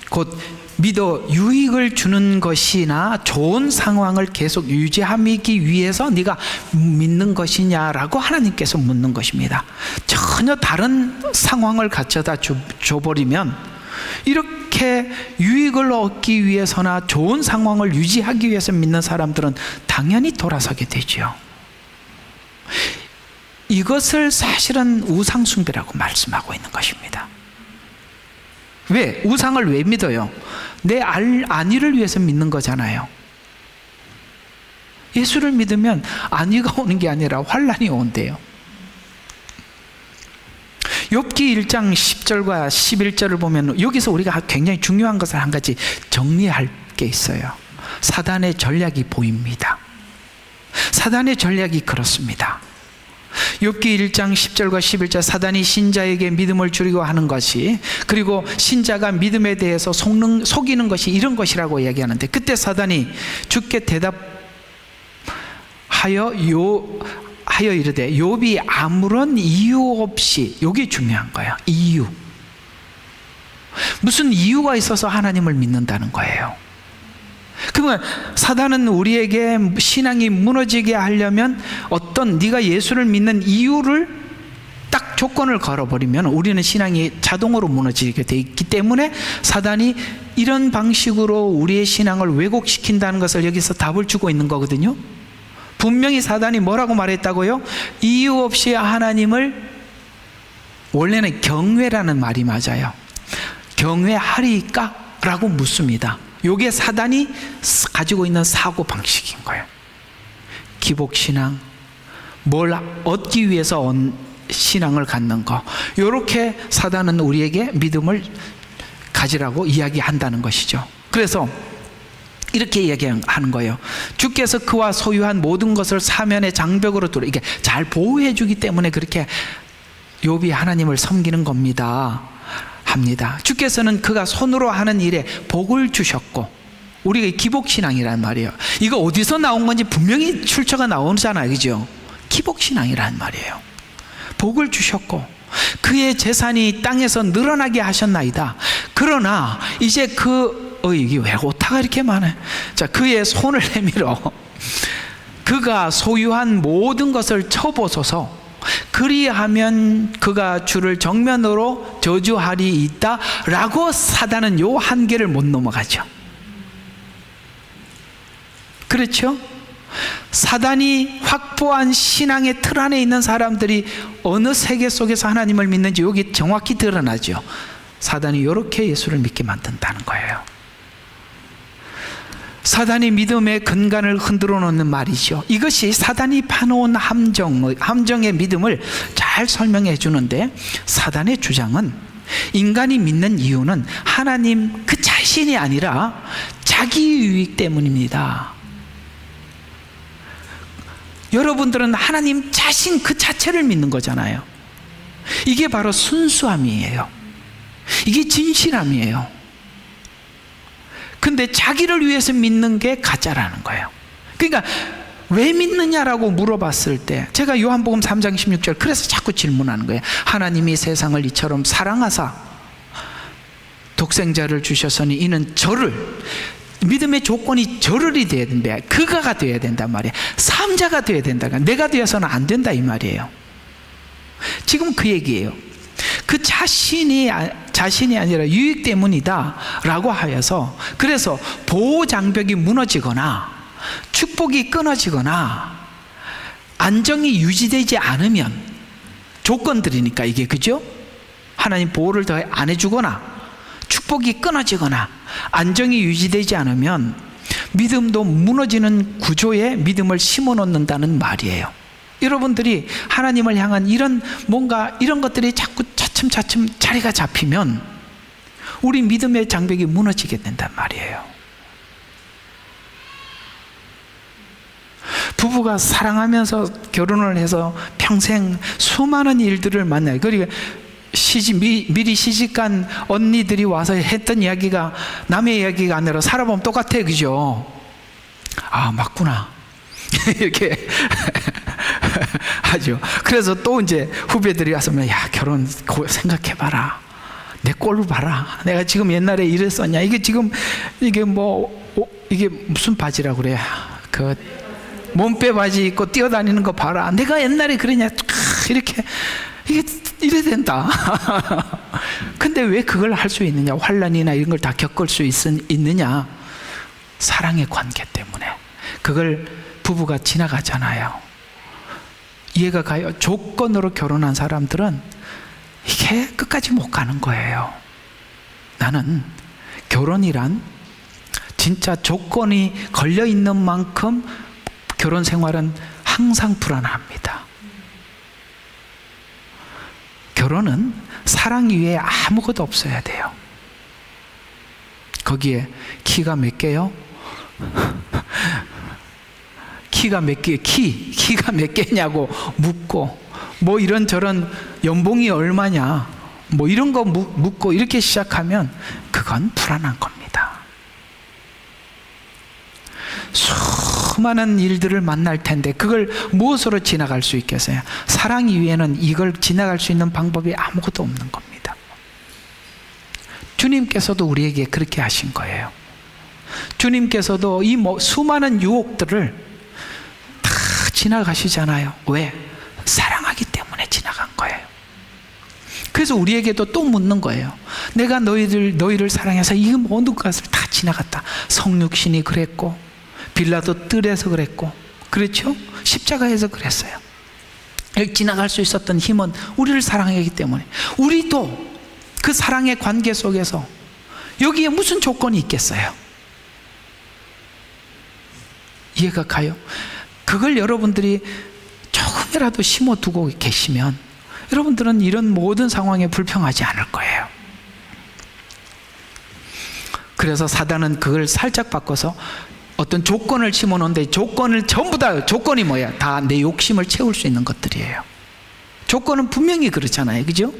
곧 믿어 유익을 주는 것이나 좋은 상황을 계속 유지하기 위해서 네가 믿는 것이냐라고 하나님께서 묻는 것입니다. 전혀 다른 상황을 갖춰다 줘버리면 이렇게 유익을 얻기 위해서나 좋은 상황을 유지하기 위해서 믿는 사람들은 당연히 돌아서게 되죠. 이것을 사실은 우상숭배라고 말씀하고 있는 것입니다. 왜? 우상을 왜 믿어요? 내 안위를 위해서 믿는 거잖아요. 예수를 믿으면 안위가 오는 게 아니라 환난이 온대요. 욥기 1장 10절과 11절을 보면 여기서 우리가 굉장히 중요한 것을 한 가지 정리할 게 있어요. 사단의 전략이 보입니다. 사단의 전략이 그렇습니다. 욥기 1장 10절과 11절, 사단이 신자에게 믿음을 주려고 하는 것이, 그리고 신자가 믿음에 대해서 속이는 것이 이런 것이라고 이야기하는데, 그때 사단이 주께 대답하여 이르되 욥이 아무런 이유 없이, 이게 중요한 거예요. 이유. 무슨 이유가 있어서 하나님을 믿는다는 거예요. 그러면 사단은 우리에게 신앙이 무너지게 하려면 어떤, 네가 예수를 믿는 이유를 딱 조건을 걸어버리면 우리는 신앙이 자동으로 무너지게 돼 있기 때문에 사단이 이런 방식으로 우리의 신앙을 왜곡시킨다는 것을 여기서 답을 주고 있는 거거든요. 분명히 사단이 뭐라고 말했다고요? 이유 없이 하나님을, 원래는 경외라는 말이 맞아요. 경외하리까? 라고 묻습니다. 이게 사단이 가지고 있는 사고 방식인 거예요. 기복신앙, 뭘 얻기 위해서 신앙을 갖는 거, 이렇게 사단은 우리에게 믿음을 가지라고 이야기한다는 것이죠. 그래서 이렇게 이야기하는 거예요. 주께서 그와 소유한 모든 것을 사면의 장벽으로 두르, 이게 잘 보호해 주기 때문에 그렇게 욥이 하나님을 섬기는 겁니다. 합니다. 주께서는 그가 손으로 하는 일에 복을 주셨고, 우리가 기복신앙이란 말이에요. 이거 어디서 나온 건지 분명히 출처가 나오잖아요. 그죠? 기복신앙이란 말이에요. 복을 주셨고 그의 재산이 땅에서 늘어나게 하셨나이다. 그러나 이제 이게 왜 오타가 이렇게 많아요? 자, 그의 손을 내밀어 그가 소유한 모든 것을 쳐보소서. 그리하면 그가 주를 정면으로 저주하리이다 라고 사단은 요 한계를 못 넘어가죠. 그렇죠? 사단이 확보한 신앙의 틀 안에 있는 사람들이 어느 세계 속에서 하나님을 믿는지 여기 정확히 드러나죠. 사단이 이렇게 예수를 믿게 만든다는 거예요. 사단이 믿음의 근간을 흔들어 놓는 말이죠. 이것이 사단이 파놓은 함정의 믿음을 잘 설명해 주는데, 사단의 주장은 인간이 믿는 이유는 하나님 그 자신이 아니라 자기 유익 때문입니다. 여러분들은 하나님 자신 그 자체를 믿는 거잖아요. 이게 바로 순수함이에요. 이게 진실함이에요. 근데 자기를 위해서 믿는 게 가짜라는 거예요. 그러니까 왜 믿느냐라고 물어봤을 때, 제가 요한복음 3장 16절 그래서 자꾸 질문하는 거예요. 하나님이 세상을 이처럼 사랑하사 독생자를 주셨으니 이는 저를, 믿음의 조건이 저를이 돼야 된다. 그가가 돼야 된단 말이에요. 삼자가 돼야 된다. 내가 되어서는 안 된다 이 말이에요. 지금 그 얘기예요. 그 자신이 아니라 유익 때문이다 라고 하여서, 그래서 보호 장벽이 무너지거나 축복이 끊어지거나 안정이 유지되지 않으면, 조건들이니까 이게, 그죠? 하나님 보호를 더 안 해주거나 축복이 끊어지거나 안정이 유지되지 않으면 믿음도 무너지는 구조에 믿음을 심어 놓는다는 말이에요. 여러분들이 하나님을 향한 이런 것들이 자꾸 차츰 자리가 잡히면 우리 믿음의 장벽이 무너지게 된단 말이에요. 부부가 사랑하면서 결혼을 해서 평생 수많은 일들을 만나요. 그러니까 미리 시집간 언니들이 와서 했던 이야기가 남의 이야기가 아니라 살아보면 똑같아요. 그죠? 아, 맞구나. 이렇게 하죠. 그래서 또 이제 후배들이 와서, 야, 결혼 생각해봐라. 내 꼴을 봐라. 내가 지금 옛날에 이랬었냐. 이게 지금, 이게 무슨 바지라고 그래. 그, 몸빼 바지 입고 뛰어다니는 거 봐라. 내가 옛날에 그러냐. 이렇게, 이래 된다. 근데 왜 그걸 할 수 있느냐? 환난이나 이런 걸 다 겪을 수 있느냐? 사랑의 관계 때문에. 그걸 부부가 지나가잖아요. 이해가 가요? 조건으로 결혼한 사람들은 이게 끝까지 못 가는 거예요. 나는 결혼이란 진짜 조건이 걸려 있는 만큼 결혼 생활은 항상 불안합니다. 결혼은 사랑 이외에 아무것도 없어야 돼요. 거기에 키가 몇 개요? 키가 몇 개, 키가 몇 개냐고 묻고, 뭐 이런저런 연봉이 얼마냐, 뭐 이런 거 묻고 이렇게 시작하면 그건 불안한 겁니다. 수많은 일들을 만날 텐데 그걸 무엇으로 지나갈 수 있겠어요? 사랑 이외에는 이걸 지나갈 수 있는 방법이 아무것도 없는 겁니다. 주님께서도 우리에게 그렇게 하신 거예요. 주님께서도 이 수많은 유혹들을 다 지나가시잖아요. 왜? 사랑하기 때문에 지나간 거예요. 그래서 우리에게도 또 묻는 거예요. 내가 너희를 사랑해서 이 모든 것을 다 지나갔다. 성육신이 그랬고, 빌라도 뜰에서 그랬고, 그렇죠? 십자가에서 그랬어요. 지나갈 수 있었던 힘은 우리를 사랑하기 때문에. 우리도 그 사랑의 관계 속에서 여기에 무슨 조건이 있겠어요? 이해가 가요? 그걸 여러분들이 조금이라도 심어두고 계시면 여러분들은 이런 모든 상황에 불평하지 않을 거예요. 그래서 사단은 그걸 살짝 바꿔서 어떤 조건을 심어놓는데, 조건을 전부 다, 조건이 뭐야? 다 내 욕심을 채울 수 있는 것들이에요. 조건은 분명히 그렇잖아요. 그죠?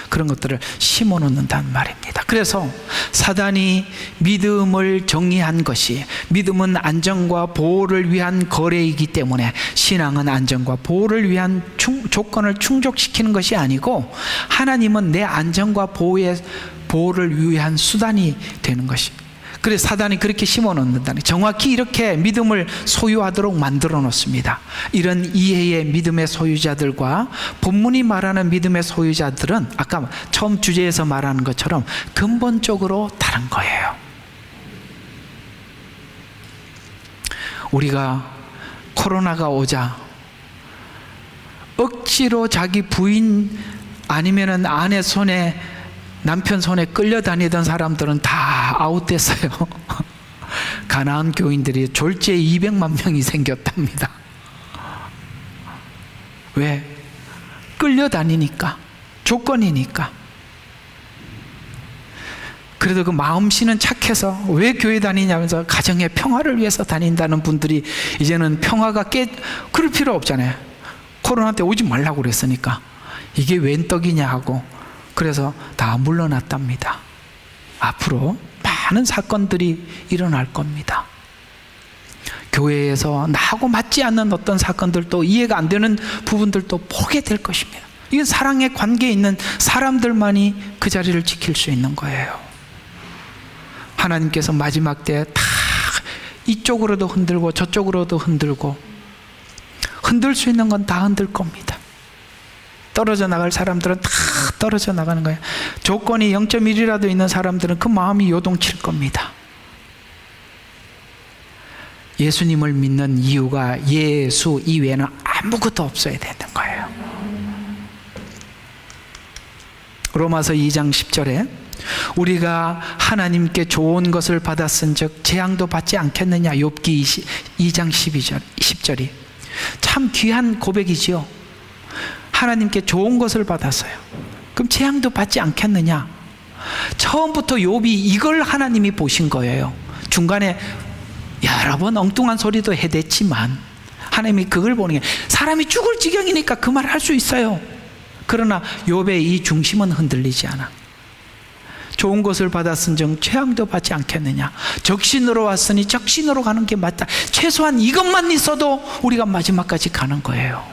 그런 것들을 심어놓는다는 말입니다. 그래서 사단이 믿음을 정의한 것이, 믿음은 안정과 보호를 위한 거래이기 때문에 신앙은 안정과 보호를 위한 조건을 충족시키는 것이 아니고, 하나님은 내 안정과 보호를 위한 수단이 되는 것이. 그래서 사단이 그렇게 심어놓는다는, 정확히 이렇게 믿음을 소유하도록 만들어 놓습니다. 이런 이해의 믿음의 소유자들과 본문이 말하는 믿음의 소유자들은 아까 처음 주제에서 말하는 것처럼 근본적으로 다른 거예요. 우리가 코로나가 오자 억지로 자기 부인 아니면은 아내 손에, 남편 손에 끌려다니던 사람들은 다 아웃됐어요. 가나안 교인들이 졸지에 200만 명이 생겼답니다. 왜? 끌려다니니까, 조건이니까. 그래도 그 마음씨는 착해서 왜 교회 다니냐면서 가정의 평화를 위해서 다닌다는 분들이 이제는 평화가 그럴 필요 없잖아요. 코로나 때 오지 말라고 그랬으니까 이게 웬 떡이냐 하고, 그래서 다 물러났답니다. 앞으로 많은 사건들이 일어날 겁니다. 교회에서 나하고 맞지 않는 어떤 사건들도, 이해가 안 되는 부분들도 보게 될 것입니다. 이건 사랑의 관계에 있는 사람들만이 그 자리를 지킬 수 있는 거예요. 하나님께서 마지막 때 다 이쪽으로도 흔들고 저쪽으로도 흔들고, 흔들 수 있는 건 다 흔들 겁니다. 떨어져 나갈 사람들은 다 떨어져 나가는 거예요. 조건이 0.1이라도 있는 사람들은 그 마음이 요동칠 겁니다. 예수님을 믿는 이유가 예수 이외에는 아무것도 없어야 되는 거예요. 로마서 2장 10절에 우리가 하나님께 좋은 것을 받았은 즉 재앙도 받지 않겠느냐. 욥기 2장 10절이 참 귀한 고백이지요. 하나님께 좋은 것을 받았어요. 그럼 재앙도 받지 않겠느냐. 처음부터 욥이 이걸 하나님이 보신 거예요. 중간에 여러 번 엉뚱한 소리도 해댔지만 하나님이 그걸 보는 게, 사람이 죽을 지경이니까 그 말 할 수 있어요. 그러나 욥의 이 중심은 흔들리지 않아. 좋은 것을 받았은즉 최악도 받지 않겠느냐. 적신으로 왔으니 적신으로 가는 게 맞다. 최소한 이것만 있어도 우리가 마지막까지 가는 거예요.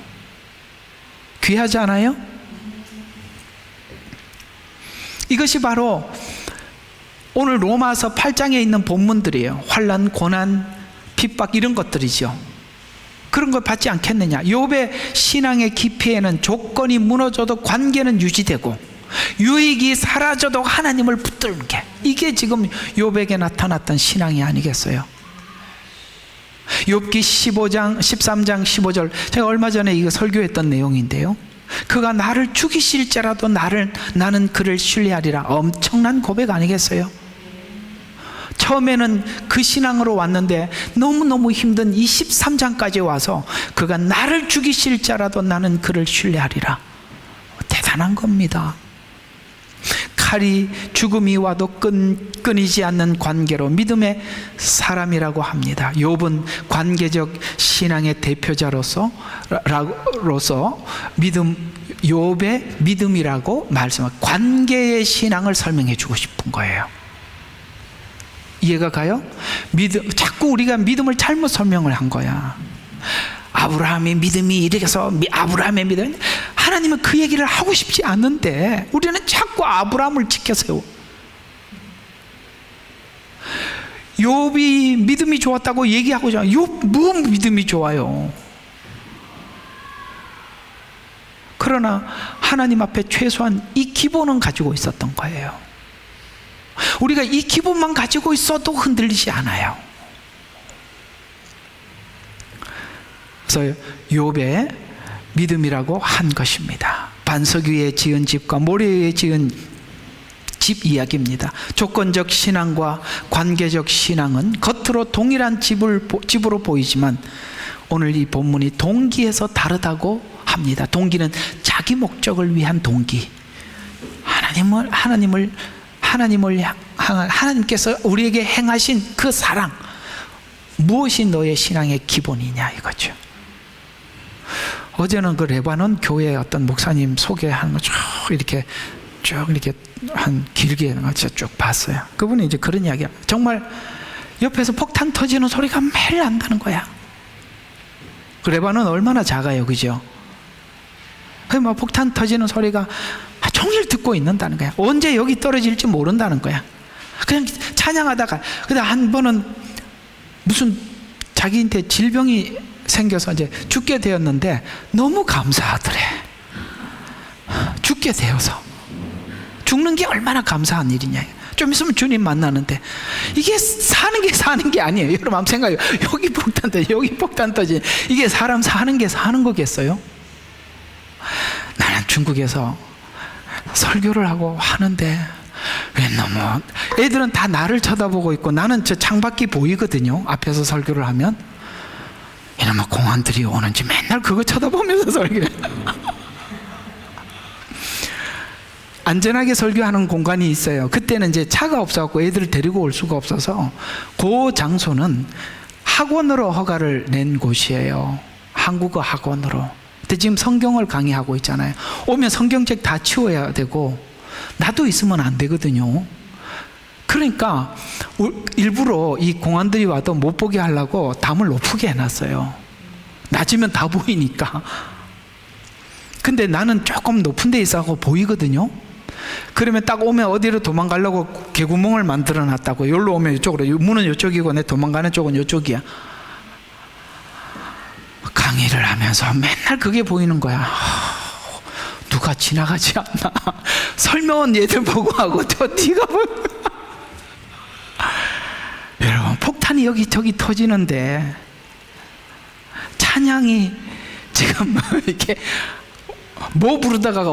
귀하지 않아요? 이것이 바로 오늘 로마서 8장에 있는 본문들이에요. 환난, 고난, 핍박 이런 것들이죠. 그런 걸 받지 않겠느냐. 욥의 신앙의 깊이에는 조건이 무너져도 관계는 유지되고 유익이 사라져도 하나님을 붙드는 게, 이게 지금 욥에게 나타났던 신앙이 아니겠어요? 욥기 13장 15절, 제가 얼마 전에 이거 설교했던 내용인데요. 그가 나를 죽이실지라도 나는 그를 신뢰하리라. 엄청난 고백 아니겠어요? 처음에는 그 신앙으로 왔는데 너무너무 힘든 이 13장까지 와서 그가 나를 죽이실지라도 나는 그를 신뢰하리라. 대단한 겁니다. 칼이 죽음이 와도 끊이지 않는 관계로 믿음의 사람이라고 합니다. 욥은 관계적 신앙의 대표자로서 욥의 믿음이라고 말씀합니다. 관계의 신앙을 설명해 주고 싶은 거예요. 이해가 가요? 자꾸 우리가 믿음을 잘못 설명을 한 거야. 아브라함의 믿음이 이래서 아브라함의 믿음, 하나님은 그 얘기를 하고 싶지 않은데 우리는 자꾸 아브라함을 지켜 세워. 욥이 믿음이 좋았다고 얘기하고 있잖아. 욥 뭐 믿음이 좋아요? 그러나 하나님 앞에 최소한 이 기본은 가지고 있었던 거예요. 우리가 이 기본만 가지고 있어도 흔들리지 않아요. 그래서 욥의 믿음이라고 한 것입니다. 반석 위에 지은 집과 모래 위에 지은 집 이야기입니다. 조건적 신앙과 관계적 신앙은 겉으로 동일한 집으로 보이지만 오늘 이 본문이 동기에서 다르다고 합니다. 동기는 자기 목적을 위한 동기. 하나님께서 우리에게 행하신 그 사랑, 무엇이 너의 신앙의 기본이냐 이거죠. 어제는 그 레바논 교회 어떤 목사님 소개하는 거 쭉 이렇게 한 길게 쭉 봤어요. 그분이 이제 그런 이야기야. 정말 옆에서 폭탄 터지는 소리가 매일 난다는 거야. 그 레바논 얼마나 작아요, 그죠? 막 폭탄 터지는 소리가 종일 듣고 있는다는 거야. 언제 여기 떨어질지 모른다는 거야. 그냥 찬양하다가, 근데 한 번은 무슨 자기한테 질병이 생겨서 이제 죽게 되었는데 너무 감사하더래. 죽게 되어서. 죽는 게 얼마나 감사한 일이냐. 좀 있으면 주님 만나는데 이게 사는 게 아니에요. 여러분 한번 생각해요. 여기 폭탄 터지, 여기 폭탄 터지. 이게 사람 사는 거겠어요? 나는 중국에서 설교를 하고 하는데 왜 너무 애들은 다 나를 쳐다보고 있고 나는 저 창밖이 보이거든요. 앞에서 설교를 하면 이놈의 공안들이 오는지 맨날 그거 쳐다보면서 설교해. 안전하게 설교하는 공간이 있어요. 그때는 이제 차가 없어갖고 애들을 데리고 올 수가 없어서 그 장소는 학원으로 허가를 낸 곳이에요. 한국어 학원으로. 근데 지금 성경을 강의하고 있잖아요. 오면 성경책 다 치워야 되고 나도 있으면 안 되거든요. 그러니까 일부러 이 공안들이 와도 못 보게 하려고 담을 높게 해놨어요. 낮으면 다 보이니까. 근데 나는 조금 높은 데 있어서 보이거든요. 그러면 딱 오면 어디로 도망가려고 개구멍을 만들어 놨다고. 여기로 오면 이쪽으로, 문은 이쪽이고 내 도망가는 쪽은 이쪽이야. 강의를 하면서 맨날 그게 보이는 거야. 누가 지나가지 않나. 설명은 얘들 보고 하고 저 뒤가 보고. 여러분, 폭탄이 여기저기 터지는데 찬양이 지금 이렇게 뭐 부르다가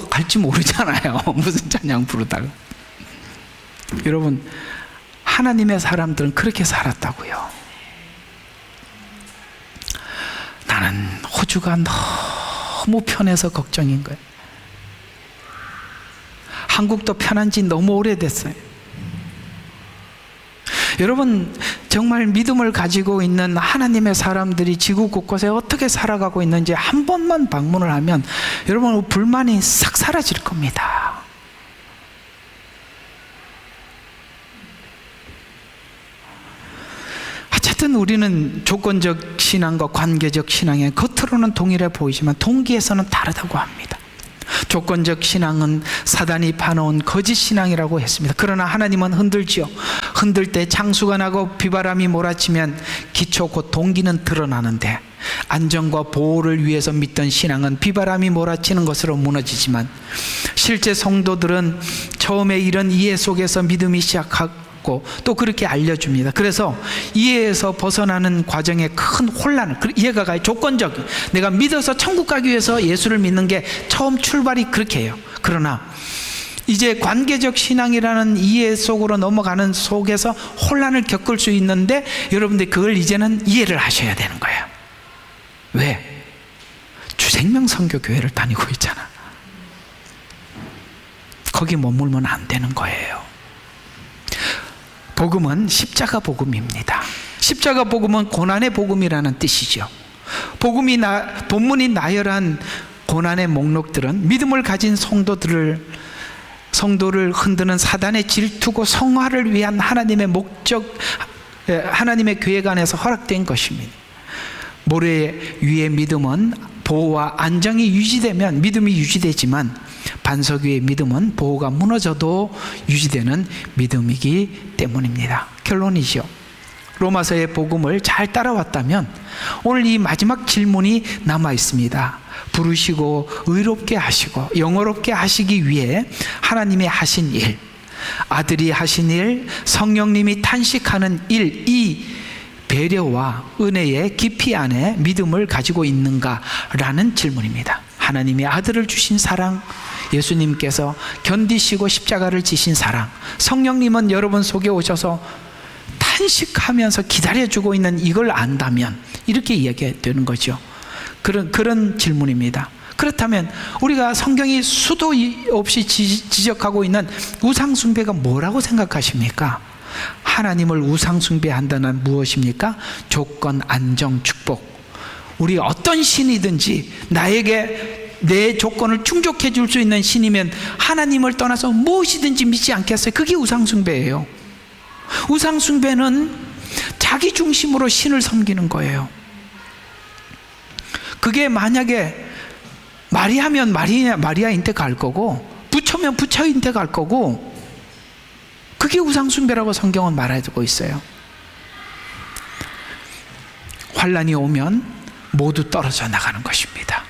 갈지 모르잖아요. 무슨 찬양 부르다가. 여러분, 하나님의 사람들은 그렇게 살았다고요. 나는 호주가 너무 편해서 걱정인 거예요. 한국도 편한 지 너무 오래됐어요. 여러분, 정말 믿음을 가지고 있는 하나님의 사람들이 지구 곳곳에 어떻게 살아가고 있는지 한 번만 방문을 하면 여러분 불만이 싹 사라질 겁니다. 어쨌든 우리는 조건적 신앙과 관계적 신앙에 겉으로는 동일해 보이지만 동기에서는 다르다고 합니다. 조건적 신앙은 사단이 파놓은 거짓 신앙이라고 했습니다. 그러나 하나님은 흔들지요. 흔들 때 창수가 나고 비바람이 몰아치면 기초 곧 동기는 드러나는데, 안정과 보호를 위해서 믿던 신앙은 비바람이 몰아치는 것으로 무너지지만, 실제 성도들은 처음에 이런 이해 속에서 믿음이 시작하고 또 그렇게 알려줍니다. 그래서 이해에서 벗어나는 과정에 큰 혼란을, 이해가 가요. 조건적, 내가 믿어서 천국 가기 위해서 예수를 믿는 게 처음 출발이 그렇게 해요. 그러나 이제 관계적 신앙이라는 이해 속으로 넘어가는 속에서 혼란을 겪을 수 있는데, 여러분들 그걸 이제는 이해를 하셔야 되는 거예요. 왜? 주생명선교교회를 다니고 있잖아. 거기 머물면 안 되는 거예요. 복음은 십자가 복음입니다. 십자가 복음은 고난의 복음이라는 뜻이죠. 본문이 나열한 고난의 목록들은 믿음을 가진 성도를 흔드는 사단의 질투고 성화를 위한 하나님의 목적, 하나님의 계획 안에서 허락된 것입니다. 모래 위의 믿음은 보호와 안정이 유지되면 믿음이 유지되지만, 반석 위의 믿음은 보호가 무너져도 유지되는 믿음이기 때문입니다. 결론이죠. 로마서의 복음을 잘 따라왔다면 오늘 이 마지막 질문이 남아 있습니다. 부르시고 의롭게 하시고 영어롭게 하시기 위해 하나님이 하신 일, 아들이 하신 일, 성령님이 탄식하는 일, 이 배려와 은혜의 깊이 안에 믿음을 가지고 있는가라는 질문입니다. 하나님이 아들을 주신 사랑, 예수님께서 견디시고 십자가를 지신 사랑, 성령님은 여러분 속에 오셔서 탄식하면서 기다려주고 있는 이걸 안다면 이렇게 이야기되는 거죠. 그런 질문입니다. 그렇다면 우리가 성경이 수도 없이 지적하고 있는 우상숭배가 뭐라고 생각하십니까? 하나님을 우상숭배한다는 무엇입니까? 조건, 안정, 축복. 우리 어떤 신이든지 나에게 내 조건을 충족해 줄 수 있는 신이면 하나님을 떠나서 무엇이든지 믿지 않겠어요? 그게 우상숭배예요. 우상숭배는 자기 중심으로 신을 섬기는 거예요. 그게 만약에 마리아면 마리아인 데 갈 거고, 부처면 부처인 데 갈 거고, 그게 우상숭배라고 성경은 말해두고 있어요. 환란이 오면 모두 떨어져 나가는 것입니다.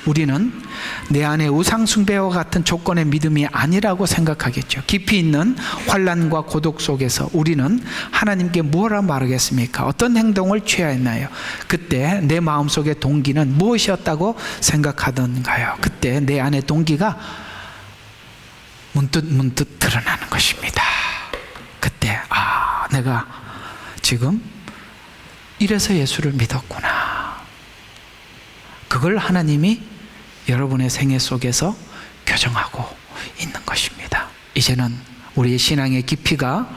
우리는 내 안에 우상숭배와 같은 조건의 믿음이 아니라고 생각하겠죠. 깊이 있는 환란과 고독 속에서 우리는 하나님께 뭐라 말하겠습니까? 어떤 행동을 취해야 했나요? 그때 내 마음속의 동기는 무엇이었다고 생각하던가요? 그때 내 안의 동기가 문득 드러나는 것입니다. 그때 내가 지금 이래서 예수를 믿었구나. 그걸 하나님이 여러분의 생애 속에서 교정하고 있는 것입니다. 이제는 우리의 신앙의 깊이가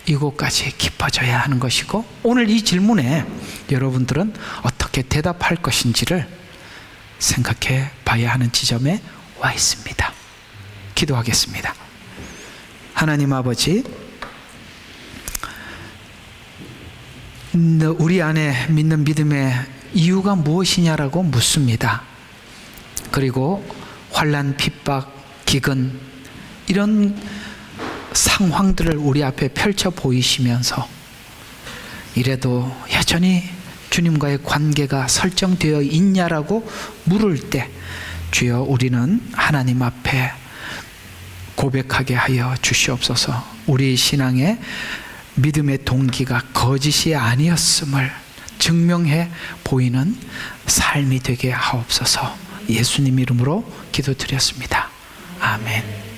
이곳까지 깊어져야 하는 것이고, 오늘 이 질문에 여러분들은 어떻게 대답할 것인지를 생각해 봐야 하는 지점에 와 있습니다. 기도하겠습니다. 하나님 아버지, 우리 안에 믿는 믿음의 이유가 무엇이냐라고 묻습니다. 그리고 환난, 핍박, 기근, 이런 상황들을 우리 앞에 펼쳐 보이시면서 이래도 여전히 주님과의 관계가 설정되어 있냐라고 물을 때, 주여 우리는 하나님 앞에 고백하게 하여 주시옵소서. 우리 신앙의 믿음의 동기가 거짓이 아니었음을 증명해 보이는 삶이 되게 하옵소서. 예수님 이름으로 기도드렸습니다. 아멘.